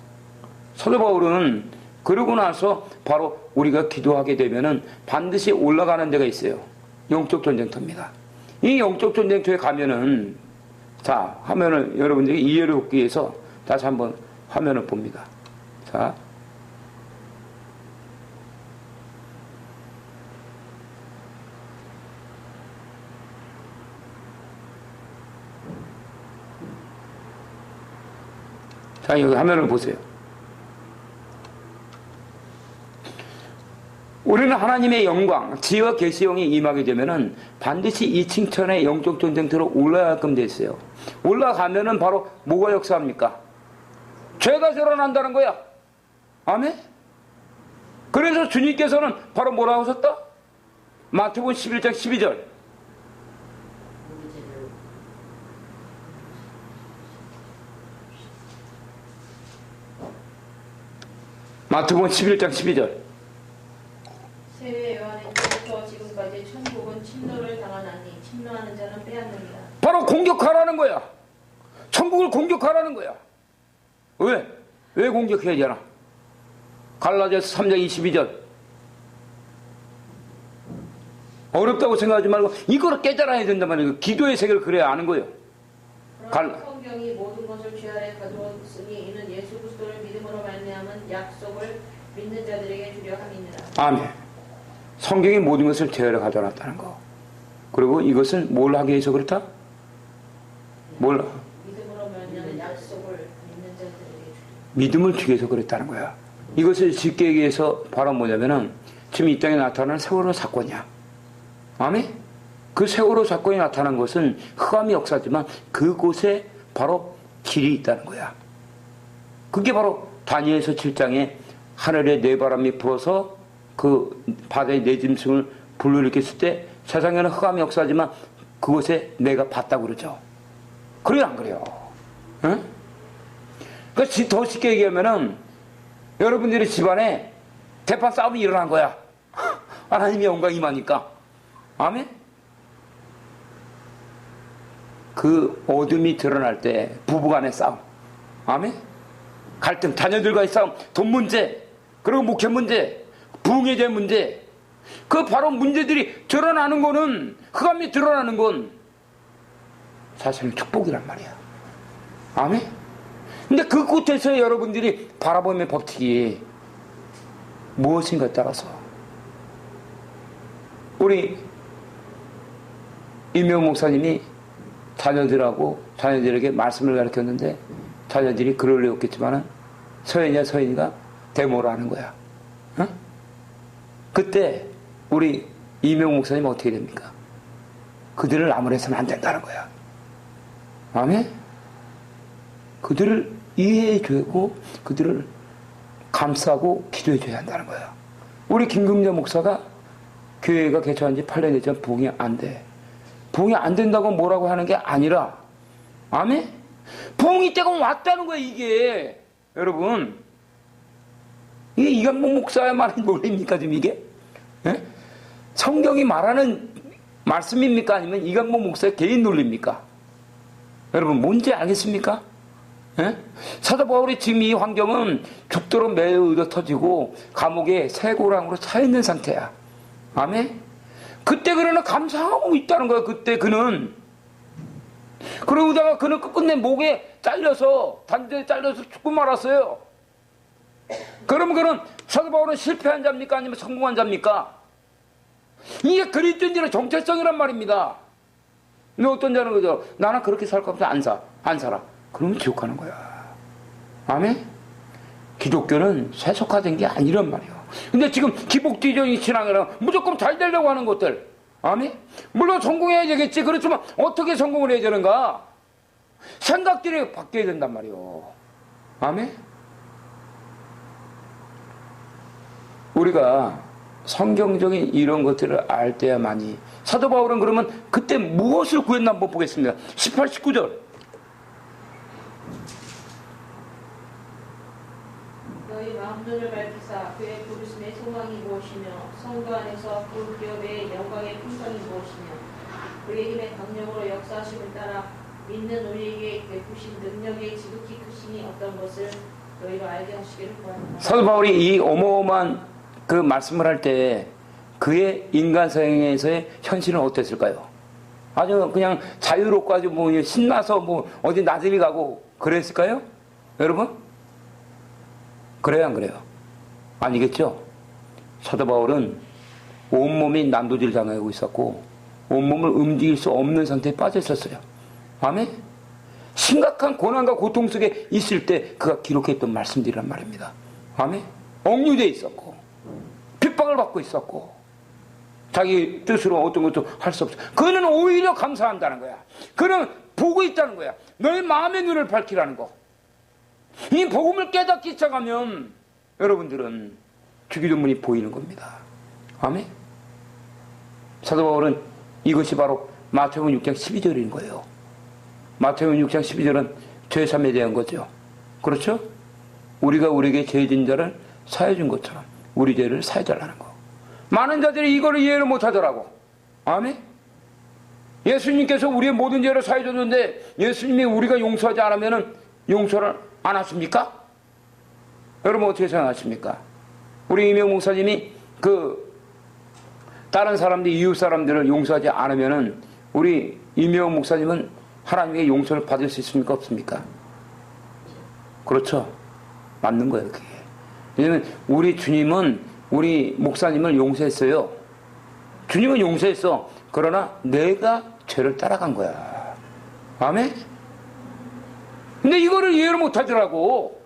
사도 바울은 그러고 나서 바로 우리가 기도하게 되면은 반드시 올라가는 데가 있어요. 영적 전쟁터입니다. 이 영적 전쟁터에 가면은 자, 화면을 여러분들이 이해를 돕기 위해서 다시 한번 화면을 봅니다. 자. 자, 여기 화면을 보세요. 우리는 하나님의 영광, 지혜와 계시형이 임하게 되면은 반드시 이 칭찬의 영적 전쟁터로 올라가게끔 돼 있어요. 올라가면은 바로 뭐가 역사합니까? 죄가 드러난다는 거야. 아멘? 그래서 주님께서는 바로 뭐라고 하셨다? 마태복음 11장 12절. 마태복음 11장 12절. 세례 요한에게부터 지금까지 천국은 침노를 당하나니 침노하는 자는 빼앗느니라. 바로 공격하라는 거야. 천국을 공격하라는 거야. 왜? 왜 공격해야 되나? 갈라디아서 3장 22절. 어렵다고 생각하지 말고 이거를 깨달아야 된단 말이에요. 기도의 세계를 그래야 아는 거예요. 그러나 성경이 모든 것을 죄 아래 가두었으니 이는 예수 그리스도를 믿음으로 말미암은 약속을 믿는 자들에게 주려 함이니라. 아멘. 성경이 모든 것을 죄를 가져놨다는 거. 그리고 이것은 뭘 하기 위해서 그렇다? 뭘? 믿음으로 말미암은 약속을 믿는 자들에게 주려. 믿음을 주기 위해서 그랬다는 거야. 이것을 짓기 위해서 바로 뭐냐면은 지금 이 땅에 나타나는 세월호 사건이야. 아멘? 그 세월호 사건이 나타난 것은 흑암의 역사지만 그곳에 바로 길이 있다는 거야. 그게 바로 다니엘서 7장에 하늘에 네 바람이 불어서 그 바다의 네 짐승을 불러일으켰을 때 세상에는 흑암의 역사지만 그곳에 내가 봤다고 그러죠. 그래요, 안 그래요? 응? 그러니까 더 쉽게 얘기하면은 여러분들의 집안에 대판 싸움이 일어난 거야. 하나님의 영광이 임하니까. 아멘? 그 어둠이 드러날 때 부부간의 싸움. 아멘? 갈등, 자녀들과의 싸움, 돈 문제, 그리고 목회 문제, 부흥의 문제. 그 바로 문제들이 드러나는 거는, 흑암이 드러나는 건 사실은 축복이란 말이야. 아멘? 근데 그 끝에서 여러분들이 바라보는 법칙이 무엇인가에 따라서 우리 이명 목사님이 자녀들에게 말씀을 가르쳤는데 자녀들이 글을 외웠겠지만은 서연이가 데모를 하는 거야. 어? 그때 우리 이명 목사님 어떻게 됩니까? 그들을 나무래서는 안 된다는 거야. 아멘? 그들을 이해해 주고 그들을 감싸고 기도해 줘야 한다는 거야. 우리 김금자 목사가 교회가 개최한 지 8년 됐지만 부흥이 안 돼. 부흥이 안 된다고 뭐라고 하는 게 아니라, 아멘? 부흥이 때가 왔다는 거야, 이게. 여러분. 이게 이강복 목사의 말이 논리입니까, 지금 이게? 예? 성경이 말하는 말씀입니까? 아니면 이강복 목사의 개인 논리입니까? 여러분, 뭔지 알겠습니까? 예? 사도 바울이 지금 이 환경은 죽도록 매우 의도 터지고 감옥에 쇠고랑으로 차있는 상태야. 아멘? 그때 그러나 감사하고 있다는 거야. 그때 그는. 그러다가 그는 끝내 목에 잘려서 단전에 잘려서 죽고 말았어요. 그럼 그는 사도 바울은 실패한 자입니까? 아니면 성공한 자입니까? 이게 그리스도인들의 정체성이란 말입니다. 근데 어떤 자는 그죠? 나는 그렇게 살 거면서 안 살아. 그러면 지옥 가는 거야. 아멘? 기독교는 세속화된 게 아니란 말이에요. 근데 지금 기복지적인 신앙이라 무조건 잘 되려고 하는 것들. 아멘? 물론 성공해야 되겠지. 그렇지만 어떻게 성공을 해야 되는가? 생각들이 바뀌어야 된단 말이에요. 아멘? 우리가 성경적인 이런 것들을 알 때야만이. 사도 바울은 그러면 그때 무엇을 구했나 한번 보겠습니다. 18, 19절. 너희 마음눈을 밝히사 그의 부르심의 소망이 무엇이며 성도 안에서 그 기업의 영광의 풍성이 무엇이며 그의 힘의 강력으로 역사하심을 따라 믿는 우리에게 베푸신 능력의 지극히 크심이 어떤 것을 너희로 알게 하시기를 구합니다. 사도 바울이 이 어마어마한 그 말씀을 할 때 그의 인간 성에서의 현실은 어땠을까요? 아주 그냥 자유롭고 아주 뭐 신나서 뭐 어디 나들이 가고 그랬을까요? 여러분? 그래요, 안 그래요? 아니겠죠? 사도 바울은 온몸이 난도질 당하고 있었고 온몸을 움직일 수 없는 상태에 빠져 있었어요. 아멘? 심각한 고난과 고통 속에 있을 때 그가 기록했던 말씀들이란 말입니다. 아멘? 억류되어 있었고 핍박을 받고 있었고 자기 뜻으로 어떤 것도 할 수 없어. 그는 오히려 감사한다는 거야. 그는 보고 있다는 거야. 너의 마음의 눈을 밝히라는 거. 이 복음을 깨닫기 시작하면 여러분들은 주기도문이 보이는 겁니다. 아멘? 사도 바울은 이것이 바로 마태복음 6장 12절인 거예요. 마태복음 6장 12절은 죄삼에 대한 거죠. 그렇죠? 우리가 우리에게 죄진 자를 사해 준 것처럼 우리 죄를 사해 달라는 거. 많은 자들이 이거를 이해를 못 하더라고. 아멘? 예수님께서 우리의 모든 죄를 사해 줬는데 예수님이 우리가 용서하지 않으면 용서를 안 하십니까? 여러분 어떻게 생각하십니까? 우리 이명 목사님이 다른 사람들, 이웃 사람들을 용서하지 않으면 우리 이명 목사님은 하나님의 용서를 받을 수 있습니까? 없습니까? 그렇죠. 맞는 거예요, 그게. 왜냐면 우리 주님은 우리 목사님을 용서했어요. 주님은 용서했어. 그러나 내가 죄를 따라간 거야. 아멘? 근데 이거를 이해를 못 하더라고.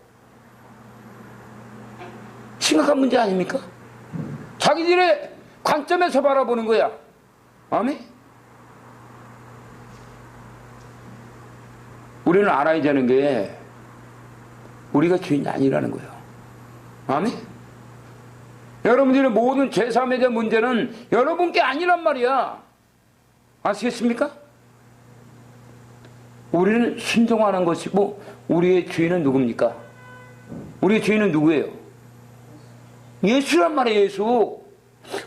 심각한 문제 아닙니까? 자기들의 관점에서 바라보는 거야. 아멘? 우리는 알아야 되는 게 우리가 주인이 아니라는 거예요. 아멘? 여러분들의 모든 죄사함에 대한 문제는 여러분께 아니란 말이야. 아시겠습니까? 우리는 순종하는 것이고 우리의 주인은 누굽니까? 우리의 주인은 누구예요? 예수란 말이에요. 예수.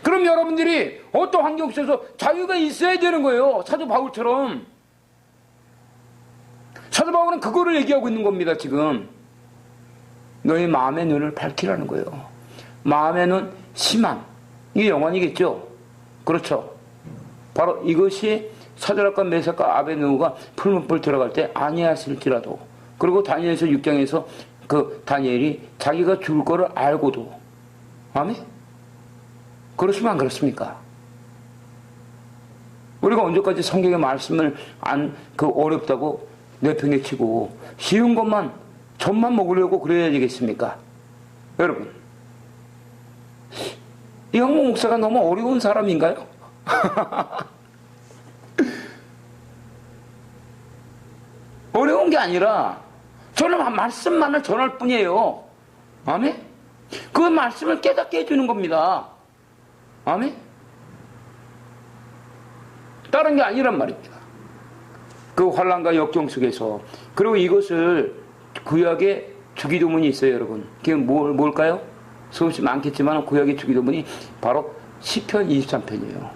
그럼 여러분들이 어떤 환경 속에서 자유가 있어야 되는 거예요. 사도 바울처럼. 사도 바울은 그거를 얘기하고 있는 겁니다. 지금 너희 마음의 눈을 밝히라는 거예요. 마음의 눈, 심함. 이게 영원이겠죠? 그렇죠. 바로 이것이 사드락과 메삭과 아벳느고가 푸른 불 들어갈 때 아니하실지라도, 그리고 다니엘서 6장에서 다니엘이 자기가 죽을 거를 알고도, 아멘? 그렇습니까? 안 그렇습니까? 우리가 언제까지 성경의 말씀을 어렵다고 내팽개치고 쉬운 것만 젖만 먹으려고 그래야 되겠습니까? 여러분, 이 황모 목사가 너무 어려운 사람인가요? 어려운 게 아니라 저는 말씀만을 전할 뿐이에요. 아멘? 그 말씀을 깨닫게 해주는 겁니다. 아멘? 다른 게 아니란 말입니다. 그 환난과 역경 속에서, 그리고 이것을 구약의 주기도문이 있어요, 여러분. 그게 뭘까요? 수없이 많겠지만 구약의 주기도문이 바로 시편 23편이에요.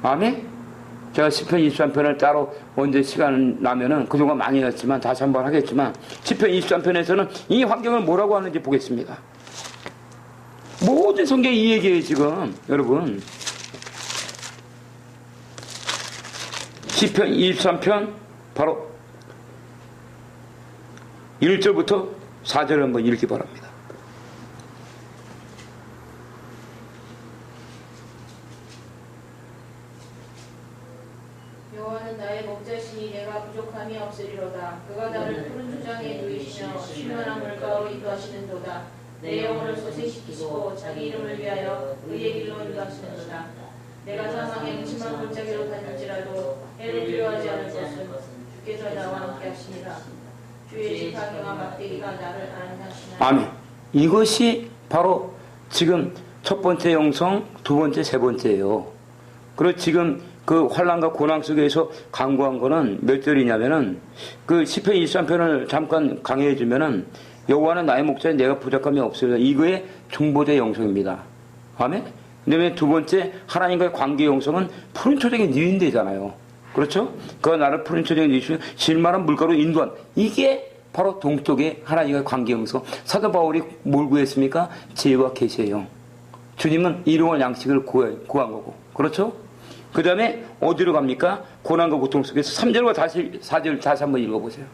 아멘? 제가 시편 23편을 따로 언제 시간 나면은 그동안 많이 했지만 다시 한번 하겠지만, 시편 23편에서는 이 환경을 뭐라고 하는지 보겠습니다. 모든 성경이 이 얘기예요, 지금. 여러분. 시편 23편 바로 1절부터 4절을 한번 읽기 바랍니다. 여호와는 나의 목자시니 내가 부족함이 없으리로다. 그가 나를 푸른 초장에 누이시며 쉴만한 물가로 인도하시는도다. 내 영혼을 소생시키시고 자기 이름을 위하여 의의 길로 인도하시는도다. 내가 사망의 음침한 골짜기로 다닐지라도 해를 두려워하지 않을 것은 주께서 나와 함께 하시니라. 주의 지팡이와 막대기가 나를 안하시나니. 아멘. 이것이 바로 지금 첫 번째 영성, 두 번째, 세 번째예요. 그리고 지금 그 환난과 고난 속에서 강구한 거는 몇 절이냐면은 그 시편 23편을 잠깐 강의해 주면은 여호와는 나의 목자니 내가 부족함이 없으리라. 이거의 중보대 영성입니다. 아멘. 그다음에 두 번째 하나님과의 관계 영성은 푸른 초장에 누인대잖아요. 그렇죠? 그가 나를 푸른 초장에 누이시며 실만한 물가로 인도한, 이게 바로 동쪽의 하나님과의 관계 영성. 사도 바울이 뭘 구했습니까? 지혜와 계시의 영. 주님은 일용할 양식을 구한 거고, 그렇죠? 그 다음에 어디로 갑니까? 고난과 고통 속에서 3절과 4절 다시 한번 읽어보세요.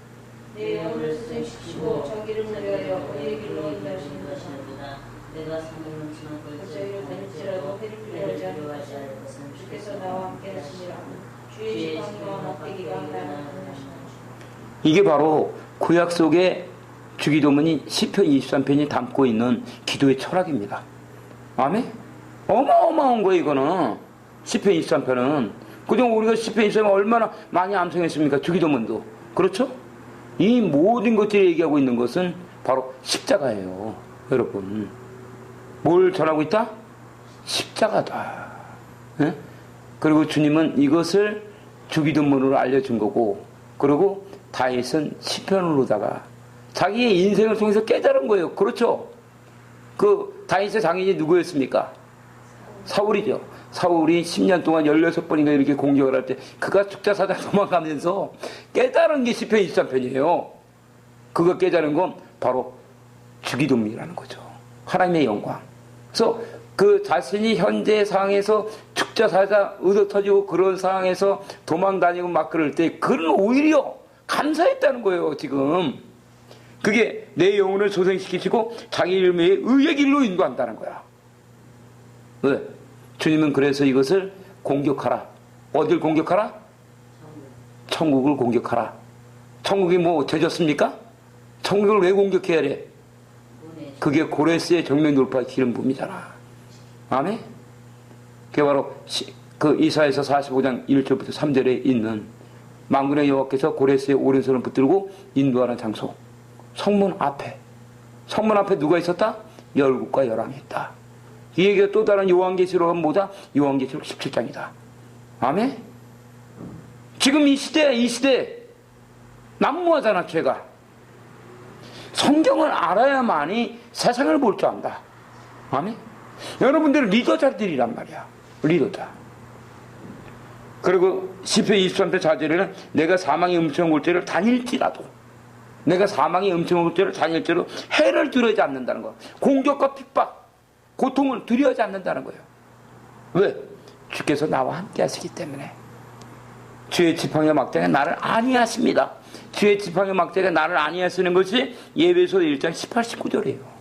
내 영혼을 스승시키시고 자기를 위하여 어디의 길로 인도하시는 것이니라. 내가 산을 넘치는 골짜기로 다닐지라도 해를 두려워하지 않을 것은 주께서 나와 함께 하시니라. 주의 지팡이와 막대기가 나를 하시나니. 이게 바로 구약 속의 주기도문인 시편 23편이 담고 있는 기도의 철학입니다. 아멘? 어마어마한 거예요, 이거는. 시편 23편은. 그중 우리가 시편 23편 얼마나 많이 암송했습니까? 주기도문도. 그렇죠? 이 모든 것들이 얘기하고 있는 것은 바로 십자가예요. 여러분. 뭘 전하고 있다? 십자가다. 예? 그리고 주님은 이것을 주기도문으로 알려준 거고, 그리고 다윗은 시편으로다가 자기의 인생을 통해서 깨달은 거예요. 그렇죠? 그 다윗의 장인이 누구였습니까? 사울이죠. 사울이 10년 동안 16번인가 이렇게 공격을 할 때 그가 죽자사자 도망가면서 깨달은 게 시편 23편이에요. 그가 깨달은 건 바로 주기도문이라는 거죠. 하나님의 영광. 그래서 그 자신이 현재 상황에서 죽자사자 의도터지고 그런 상황에서 도망다니고 막 그럴 때 그는 오히려 감사했다는 거예요. 지금 그게 내 영혼을 소생시키시고 자기 이름의 의의 길로 인도한다는 거야. 왜? 주님은 그래서 이것을 공격하라. 어딜 공격하라? 천국을 공격하라. 천국이 뭐 되졌습니까? 천국을 왜 공격해야 돼? 그게 고레스의 정면 돌파 기름 부음이잖아. 아멘? 그게 바로 그 이사야서 45장 1절부터 3절에 있는 만군의 여호와께서 고레스의 오른손을 붙들고 인도하는 장소. 성문 앞에. 성문 앞에 누가 있었다? 열국과 열왕이 있다. 이 얘기가 또 다른 요한계시록은 뭐다? 요한계시록 17장이다. 아멘? 지금 이 시대 난무하잖아, 죄가. 성경을 알아야만이 세상을 볼 줄 안다. 아멘? 여러분들은 리더자들이란 말이야. 리더자. 그리고 시편 23편 4절에는 내가 사망의 음침한 골짜기를 다닐지라도 내가 사망의 음침한 골짜기를 다닐지라도 해를 두려워하지 않는다는 거야. 공격과 핍박, 고통을 두려워하지 않는다는 거예요. 왜? 주께서 나와 함께 하시기 때문에. 주의 지팡이와 막대가 나를 안위하십니다. 주의 지팡이와 막대가 나를 안위하시는 것이 예배소 1장 18, 19절이에요.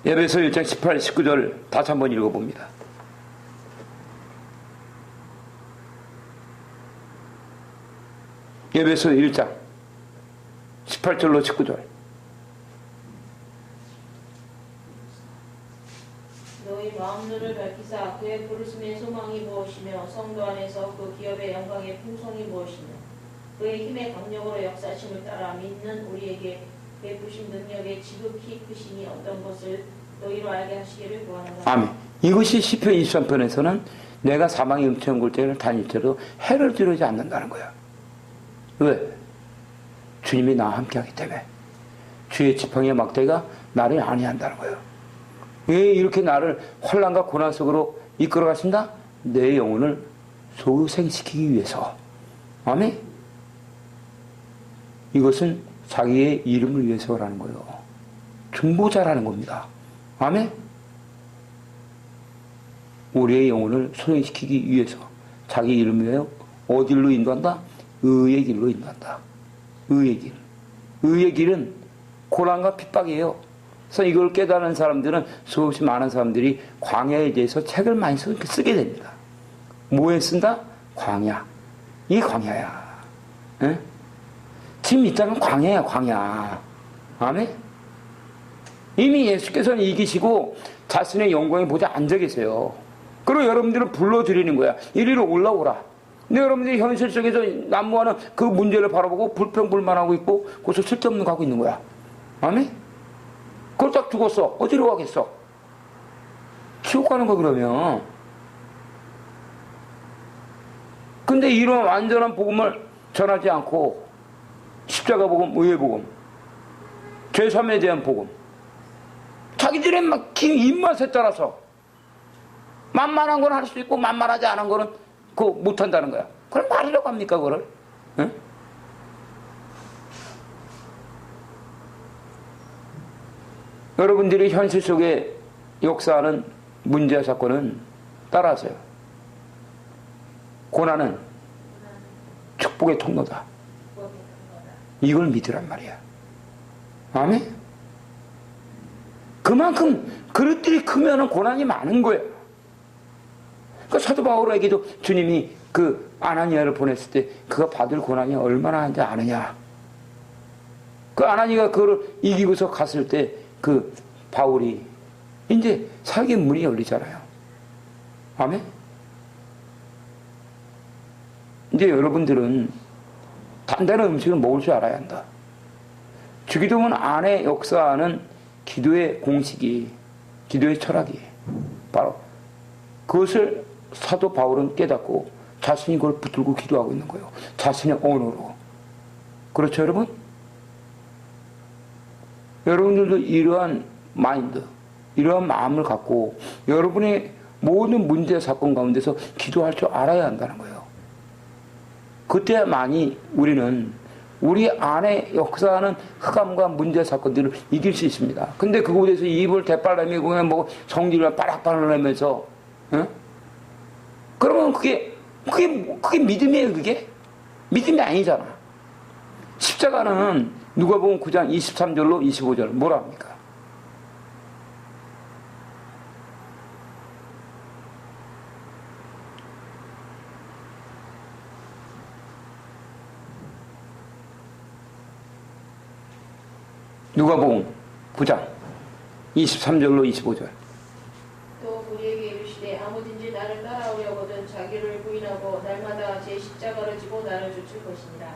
예배소 1장 18, 19절 다시 한번 읽어봅니다. 예배소 1장 18절로 19절. 너희 마음눈을 밝히사 그의 부르심의 소망이 무엇이며 성도 안에서 그 기업의 영광의 풍성이 무엇이며 그의 힘의 강력으로 역사심을 따라 믿는 우리에게 베푸신 능력의 지극히 크심이 어떤 것을 너희로 알게 하시기를 구하노라. 아멘. 이것이 시편 23편에서는 내가 사망의 음침한 골짜기를 다닐지라도 해를 두려워하지 않는다는 거야. 왜? 주님이 나와 함께 하기 때문에. 주의 지팡이와 막대가 나를 안위한다는 거예요. 왜 이렇게 나를 환난과 고난 속으로 이끌어 가신다? 내 영혼을 소생시키기 위해서. 아멘? 이것은 자기의 이름을 위해서라는 거예요. 중보자라는 겁니다. 아멘? 우리의 영혼을 소생시키기 위해서 자기 이름을 위하여 어디로 인도한다? 의의 길로 인도한다. 의의 길. 의의 길은 고난과 핍박이에요. 그래서 이걸 깨달은 사람들은 수없이 많은 사람들이 광야에 대해서 책을 많이 쓰게 됩니다. 뭐에 쓴다? 광야. 이 광야야. 에? 지금 이 땅은 광야야, 광야. 아멘? 이미 예수께서는 이기시고 자신의 영광에 보좌 앉아 계세요. 그리고 여러분들은 불러드리는 거야. 이리로 올라오라. 근데 여러분들이 현실 속에서 난무하는 그 문제를 바라보고 불평불만하고 있고 거기서 쓸데없는 거 하고 있는 거야. 아멘? 그걸 딱 죽었어. 어디로 가겠어? 지옥 가는 거 그러면. 근데 이런 완전한 복음을 전하지 않고 십자가 복음, 의의 복음, 죄사함에 대한 복음, 자기들의 막 입맛에 따라서 만만한 건 할 수 있고 만만하지 않은 거는 그거 못한다는 거야. 그럼 말이라고 합니까 그거를? 응? 여러분들이 현실 속에 역사하는 문제와 사건은 따라하세요. 고난은 축복의 통로다. 이걸 믿으란 말이야. 아멘? 그만큼 그릇들이 크면 고난이 많은 거예요. 그 사도 바울에게도 주님이 그 아나니아를 보냈을 때 그가 받을 고난이 얼마나 한지 아느냐. 그 아나니아가 그걸 이기고서 갔을 때 그 바울이 이제 사역의 문이 열리잖아요. 아멘? 이제 여러분들은 단단한 음식을 먹을 줄 알아야 한다. 주기도문 안에 역사하는 기도의 공식이, 기도의 철학이 바로 그것을 사도 바울은 깨닫고 자신이 그걸 붙들고 기도하고 있는 거예요. 자신의 언어로. 그렇죠, 여러분? 여러분들도 이러한 마인드, 이러한 마음을 갖고 여러분의 모든 문제 사건 가운데서 기도할 줄 알아야 한다는 거예요. 그때만이 우리는 우리 안에 역사하는 흑암과 문제 사건들을 이길 수 있습니다. 근데 그곳에서 입을 대빨라매고 그냥 뭐 성질을 빠락빠락 내면서, 어? 그러면 그게 믿음이에요, 그게? 믿음이 아니잖아. 십자가는 누가복음 9장 23절로 25절 뭐라 합니까? 누가복음 9장 23절로 25절. 또 우리에게 이르시되 아무든지 나를 따라오려거든 자기를 부인하고 날마다 제 십자가를 지고 나를 쫓을 것이니라.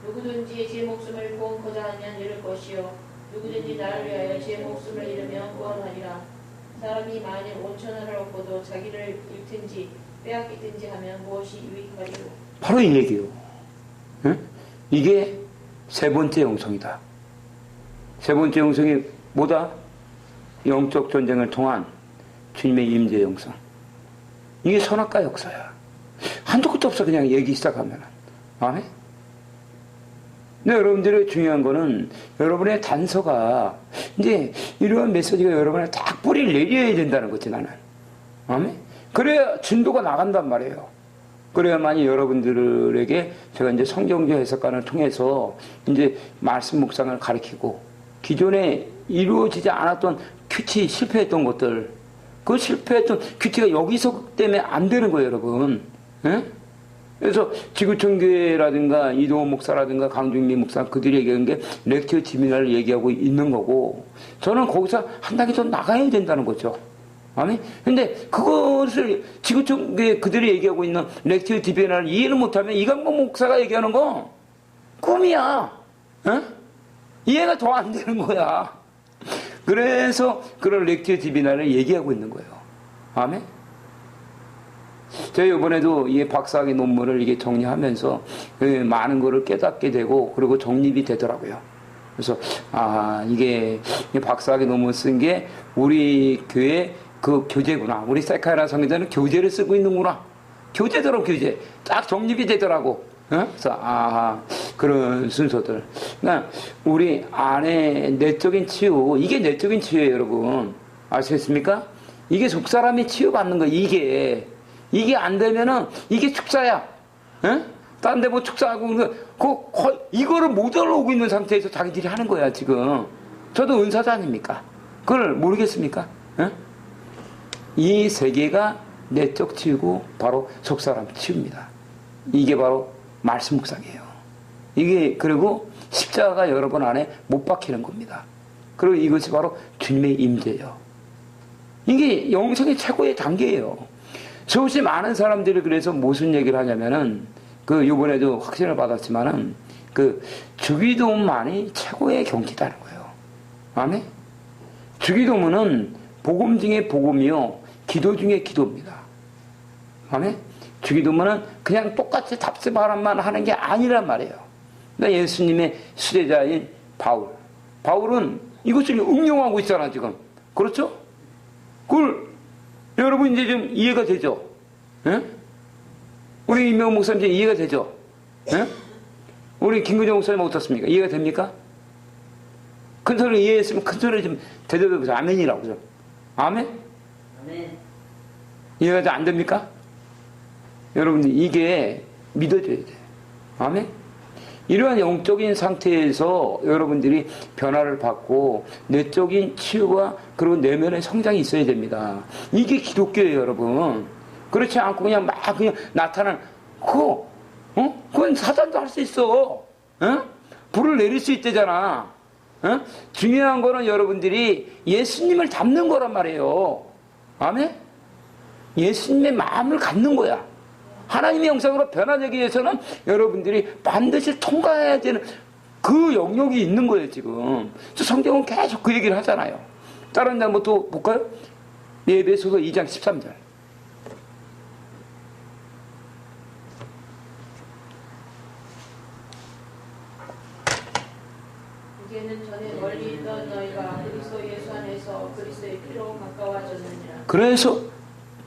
누구든지 제 목숨을 구원코자 하면 잃을 것이요 누구든지 나를 위하여 제 목숨을 잃으면 구원하리라. 사람이 만일 5,000원을 얻고도 자기를 잃든지 빼앗기든지 하면 무엇이 유익하리요. 바로 이 얘기요. 응? 이게 세 번째 영성이다. 세 번째 영성이 뭐다? 영적 전쟁을 통한 주님의 임재 영성. 이게 선악과 역사야. 한도 끝도 없어, 그냥 얘기 시작하면. 아멘? 근데 여러분들의 중요한 거는 여러분의 단서가 이제 이러한 메시지가 여러분의 딱 뿌리를 내려야 된다는 거지, 나는. 아멘? 그래야 진도가 나간단 말이에요. 그래야만이 여러분들에게 제가 이제 성경적 해석관을 통해서 이제 말씀 묵상을 가르치고 기존에 이루어지지 않았던 큐티 실패했던 것들, 그 실패했던 큐티가 여기서 때문에 안 되는 거예요, 여러분. 예? 그래서 지구촌교회라든가 이도원 목사라든가 강중미 목사 그들이 얘기하는 게 렉티오 디미나를 얘기하고 있는 거고, 저는 거기서 한 단계 더 나가야 된다는 거죠. 아니? 근데 그것을 지구촌교회 그들이 얘기하고 있는 렉티오 디미나를 이해를 못하면 이강복 목사가 얘기하는 거 꿈이야. 예? 이해가 더 안 되는 거야. 그래서 그런 렉티오 디비나를 얘기하고 있는 거예요. 아멘? 제가 이번에도 이 박사학위 논문을 이게 정리하면서 많은 거를 깨닫게 되고, 그리고 정립이 되더라고요. 그래서, 이게 박사학위 논문 쓴 게 우리 교회 그 교재구나. 우리 세카이라 성교자는 교재를 쓰고 있는구나. 교재더라고, 교재. 딱 정립이 되더라고. 그래서 그런 순서들. 그러니까 우리 안에 내적인 치유, 이게 내적인 치유예요, 여러분. 아시겠습니까? 이게 속사람이 치유받는 거. 이게 안 되면은 이게 축사야. 딴 데 뭐 축사하고 이거를 못 알아오고 있는 상태에서 자기들이 하는 거야, 지금. 저도 은사자 아닙니까? 그걸 모르겠습니까? 이 세계가 내적 치유고 바로 속사람 치유입니다. 이게 바로 말씀 묵상이에요. 이게 그리고 십자가가 여러분 안에 못 박히는 겁니다. 그리고 이것이 바로 주님의 임재예요. 이게 영성의 최고의 단계예요. 수없이 많은 사람들이 그래서 무슨 얘기를 하냐면은 요번에도 확신을 받았지만은 주기도문만이 최고의 경지다는 거예요. 아멘? 주기도문은 복음 중에 복음이요, 기도 중에 기도입니다. 아멘? 주기도문은 그냥 똑같이 답습하란만 하는 게 아니란 말이에요. 그러니까 예수님의 수제자인 바울은 이것을 응용하고 있잖아, 지금. 그렇죠? 그걸 여러분 이제 좀 이해가 되죠? 예? 우리 임명 목사님 이제 이해가 되죠? 예? 우리 김근정 목사님 어떻습니까? 이해가 됩니까? 큰 소리 이해했으면 큰 소리 좀 대답해보세요. 아멘이라고 좀. 아멘? 아멘. 이해가 안 됩니까? 여러분들 이게 믿어져야 돼요. 아멘? 이러한 영적인 상태에서 여러분들이 변화를 받고 내적인 치유와 그리고 내면의 성장이 있어야 됩니다. 이게 기독교예요, 여러분. 그렇지 않고 그냥 막 그냥 나타나는 그건 사단도 할 수 있어. 불을 내릴 수 있대잖아. 중요한 거는 여러분들이 예수님을 닮는 거란 말이에요. 아멘? 예수님의 마음을 갖는 거야. 하나님의 형상으로 변화되기 위해서는 여러분들이 반드시 통과해야 되는 그 영역이 있는 거예요, 지금. 성경은 계속 그 얘기를 하잖아요. 다른 데 한번 또 볼까요? 에베소서 2장 13절. 이제는 전에 멀리 있던 너희가 그리스도 예수 안에서 그리스도의 피로 가까워졌느니라. 그래서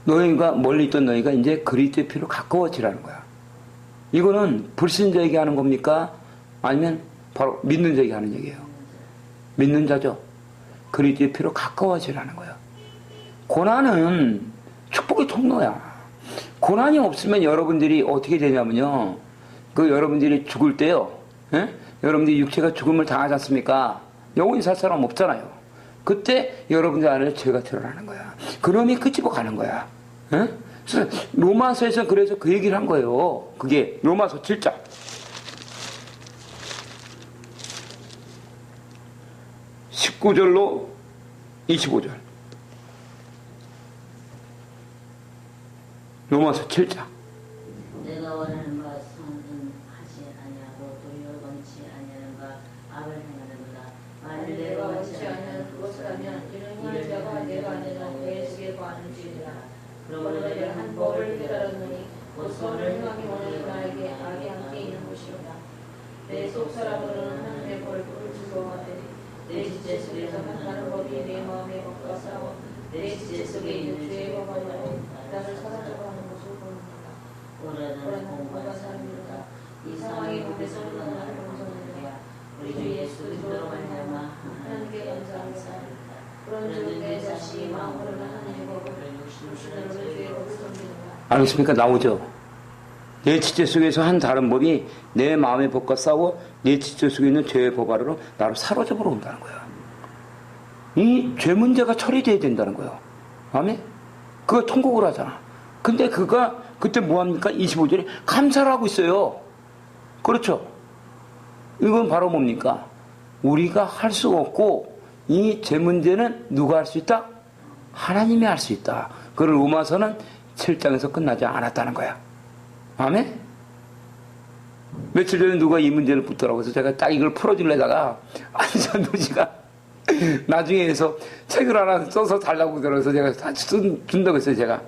너희가 멀리 있던 너희가 이제 그리스도의 피로 가까워지라는 거야. 이거는 불신자에게 하는 겁니까? 아니면 바로 믿는 자에게 하는 얘기예요. 믿는 자죠. 그리스도의 피로 가까워지라는 거야. 고난은 축복의 통로야. 고난이 없으면 여러분들이 어떻게 되냐면요. 여러분들이 죽을 때요. 여러분들이 육체가 죽음을 당하지 않습니까? 영원히 살 사람 없잖아요. 그때 여러분들 안에 죄가 드러나는 거야. 그놈이 끄집어 가는 거야. 그래서 로마서에서 그래서 그 얘기를 한 거예요. 그게 로마서 7장. (19절로) 25절. 로마서 7장. 내가 원하는 바 성하지 아니하고 도리어 원치 아니하는 바 악을 행하는도다. 만일 내가 원치 아니하는 그것을 하면 이는 행할 자가 내가 아니라 내 속에 거하는지니라. 그러므로 내가 한 법을 깨달았노니 곧 선을 행하기 원하는 나에게 악이 함께 있는 것이로다. 내 속 사람으로는 하나님의 벌꿀을 즐거워하되 내 지체 속에서 한다는 법이 내 마음에 법과 싸워 내 지체 속에 있는 죄의 법하여 나를 사라져가 하는 것을 보는다. 오라는 공부가 사람이로다. 이 상황이 복에서 나를 공성하느냐. 우리 주 예수 그리스도로 말미암아 하나님께 감사합니다. 그런즉 내 자신이 마음으로는 하나님의 법을 육신으로는 죄의 법을 섬기는가. 알겠습니까? 나오죠. 내 지체 속에서 한 다른 법이 내 마음의 법과 싸워 내 지체 속에 있는 죄의 법 아래로 나를 사로잡으러 온다는 거야. 이 죄 문제가 처리돼야 된다는 거예요. 아멘? 그거 통곡을 하잖아. 근데 그가 그때 뭐합니까? 25절에 감사를 하고 있어요. 그렇죠? 이건 바로 뭡니까? 우리가 할 수 없고 이 죄 문제는 누가 할 수 있다? 하나님이 할 수 있다. 그걸 로마서는 7장에서 끝나지 않았다는 거야. 아멘? 며칠 전에 누가 이 문제를 붙더라고. 그래서 제가 딱 이걸 풀어주려다가 전도지가 나중에 해서 책을 하나 써서 달라고 그래서 제가 다 준다고 했어요. 제가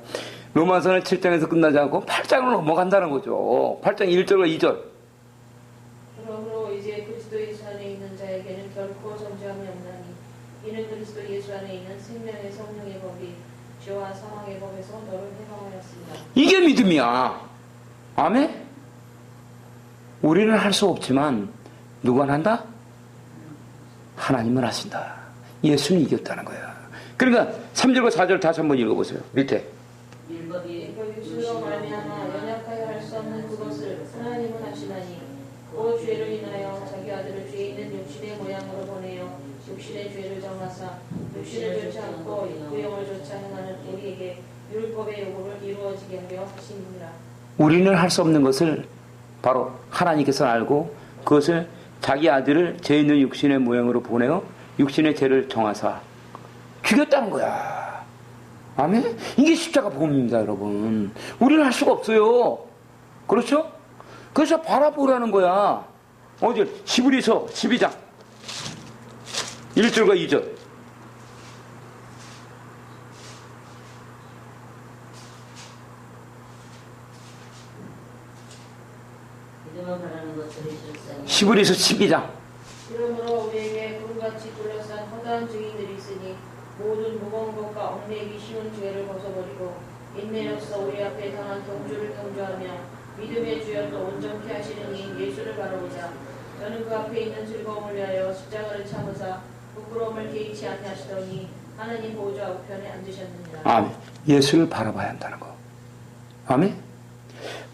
로마서는 7장에서 끝나지 않고 8장으로 넘어간다는 거죠. 8장 1절과 2절. 그러므로 이제 그리스도 예수 안에 있는 자에게는 결코 정죄함이 없나니 이는 그리스도 예수 안에 있는 생명의 성령의 법이 죄와 사망의 법에서 너를 해방하였습니다. 이게 믿음이야. 아멘? 우리는 할 수 없지만 누가 한다? 하나님은 하신다. 예수는 이겼다는 거야. 그러니까 3절과 4절 다시 한번 읽어보세요. 밑에. 율법이 육신으로 말미암아 연약하여 할 수 없는 그것을 하나님은 하시나니 그 죄를 인하여 자기 아들을 죄 있는 육신의 모양으로 보내어 육신의 죄를 정하사 육신을 좇지 않고 구형을 좇아 행하는 우리에게 율법의 요구를 이루어지게 하려 하시니라. 우리는 할 수 없는 것을 바로 하나님께서 알고 그것을 자기 아들을 죄 있는 육신의 모양으로 보내어 육신의 죄를 정하사 죽였다는 거야. 아멘? 이게 십자가 복음입니다, 여러분. 우리는 할 수가 없어요. 그렇죠? 그래서 바라보라는 거야. 어제 히브리서 12장 1절과 2절. 히브리서 12장. 그러므로 우리에게 구름같이 둘러싼 허다한 증인들이 있으니 모든 무거운 것과 얽매이기 쉬운 죄를 벗어버리고 인내로써 우리 앞에 당한 경주를 경주하며 믿음의 주여도 온전케 하시는 이 예수를 바라보자. 저는 그 앞에 있는 즐거움을 위하여 십자가를 참으사 부끄러움을 개의치 아니하시더니 하나님 보좌 우편에 앉으셨느니라. 아멘. 예수를 바라봐야 한다는 거. 아멘.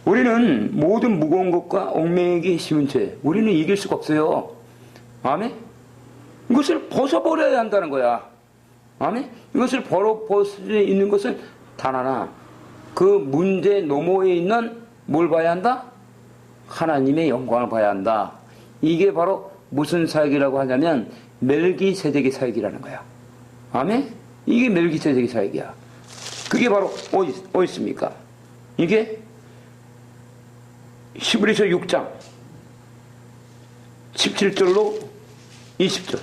우리는 모든 무거운 것과 얽매이기 쉬운 죄, 우리는 이길 수가 없어요. 아멘. 이것을 벗어버려야 한다는 거야. 아멘. 이것을 벗을 수 있는 것은 단 하나. 그 문제 너머에 있는 뭘 봐야 한다? 하나님의 영광을 봐야 한다. 이게 바로 무슨 사역이라고 하냐면 멜기세덱의 사역이라는 거야. 아멘. 이게 멜기세덱의 사역이야. 그게 바로 어디 있습니까? 이게 히브리서 6장 17절로 20절.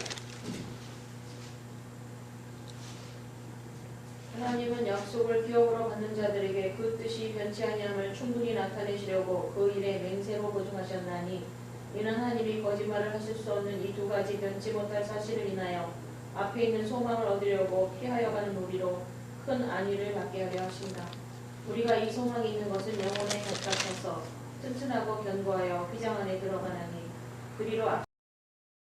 하나님은 약속을 기업으로 받는 자들에게 그 뜻이 변치 아니함을 충분히 나타내시려고 그 일에 맹세로 보증하셨나니, 이는 하나님이 거짓말을 하실 수 없는 이 두 가지 변치 못할 사실을 인하여 앞에 있는 소망을 얻으려고 피하여 가는 우리로 큰 안위를 받게 하려 하신다. 우리가 이 소망이 있는 것은 영혼에 가까워서 튼튼하고 견고하여 휘장 안에 들어가나니, 그리로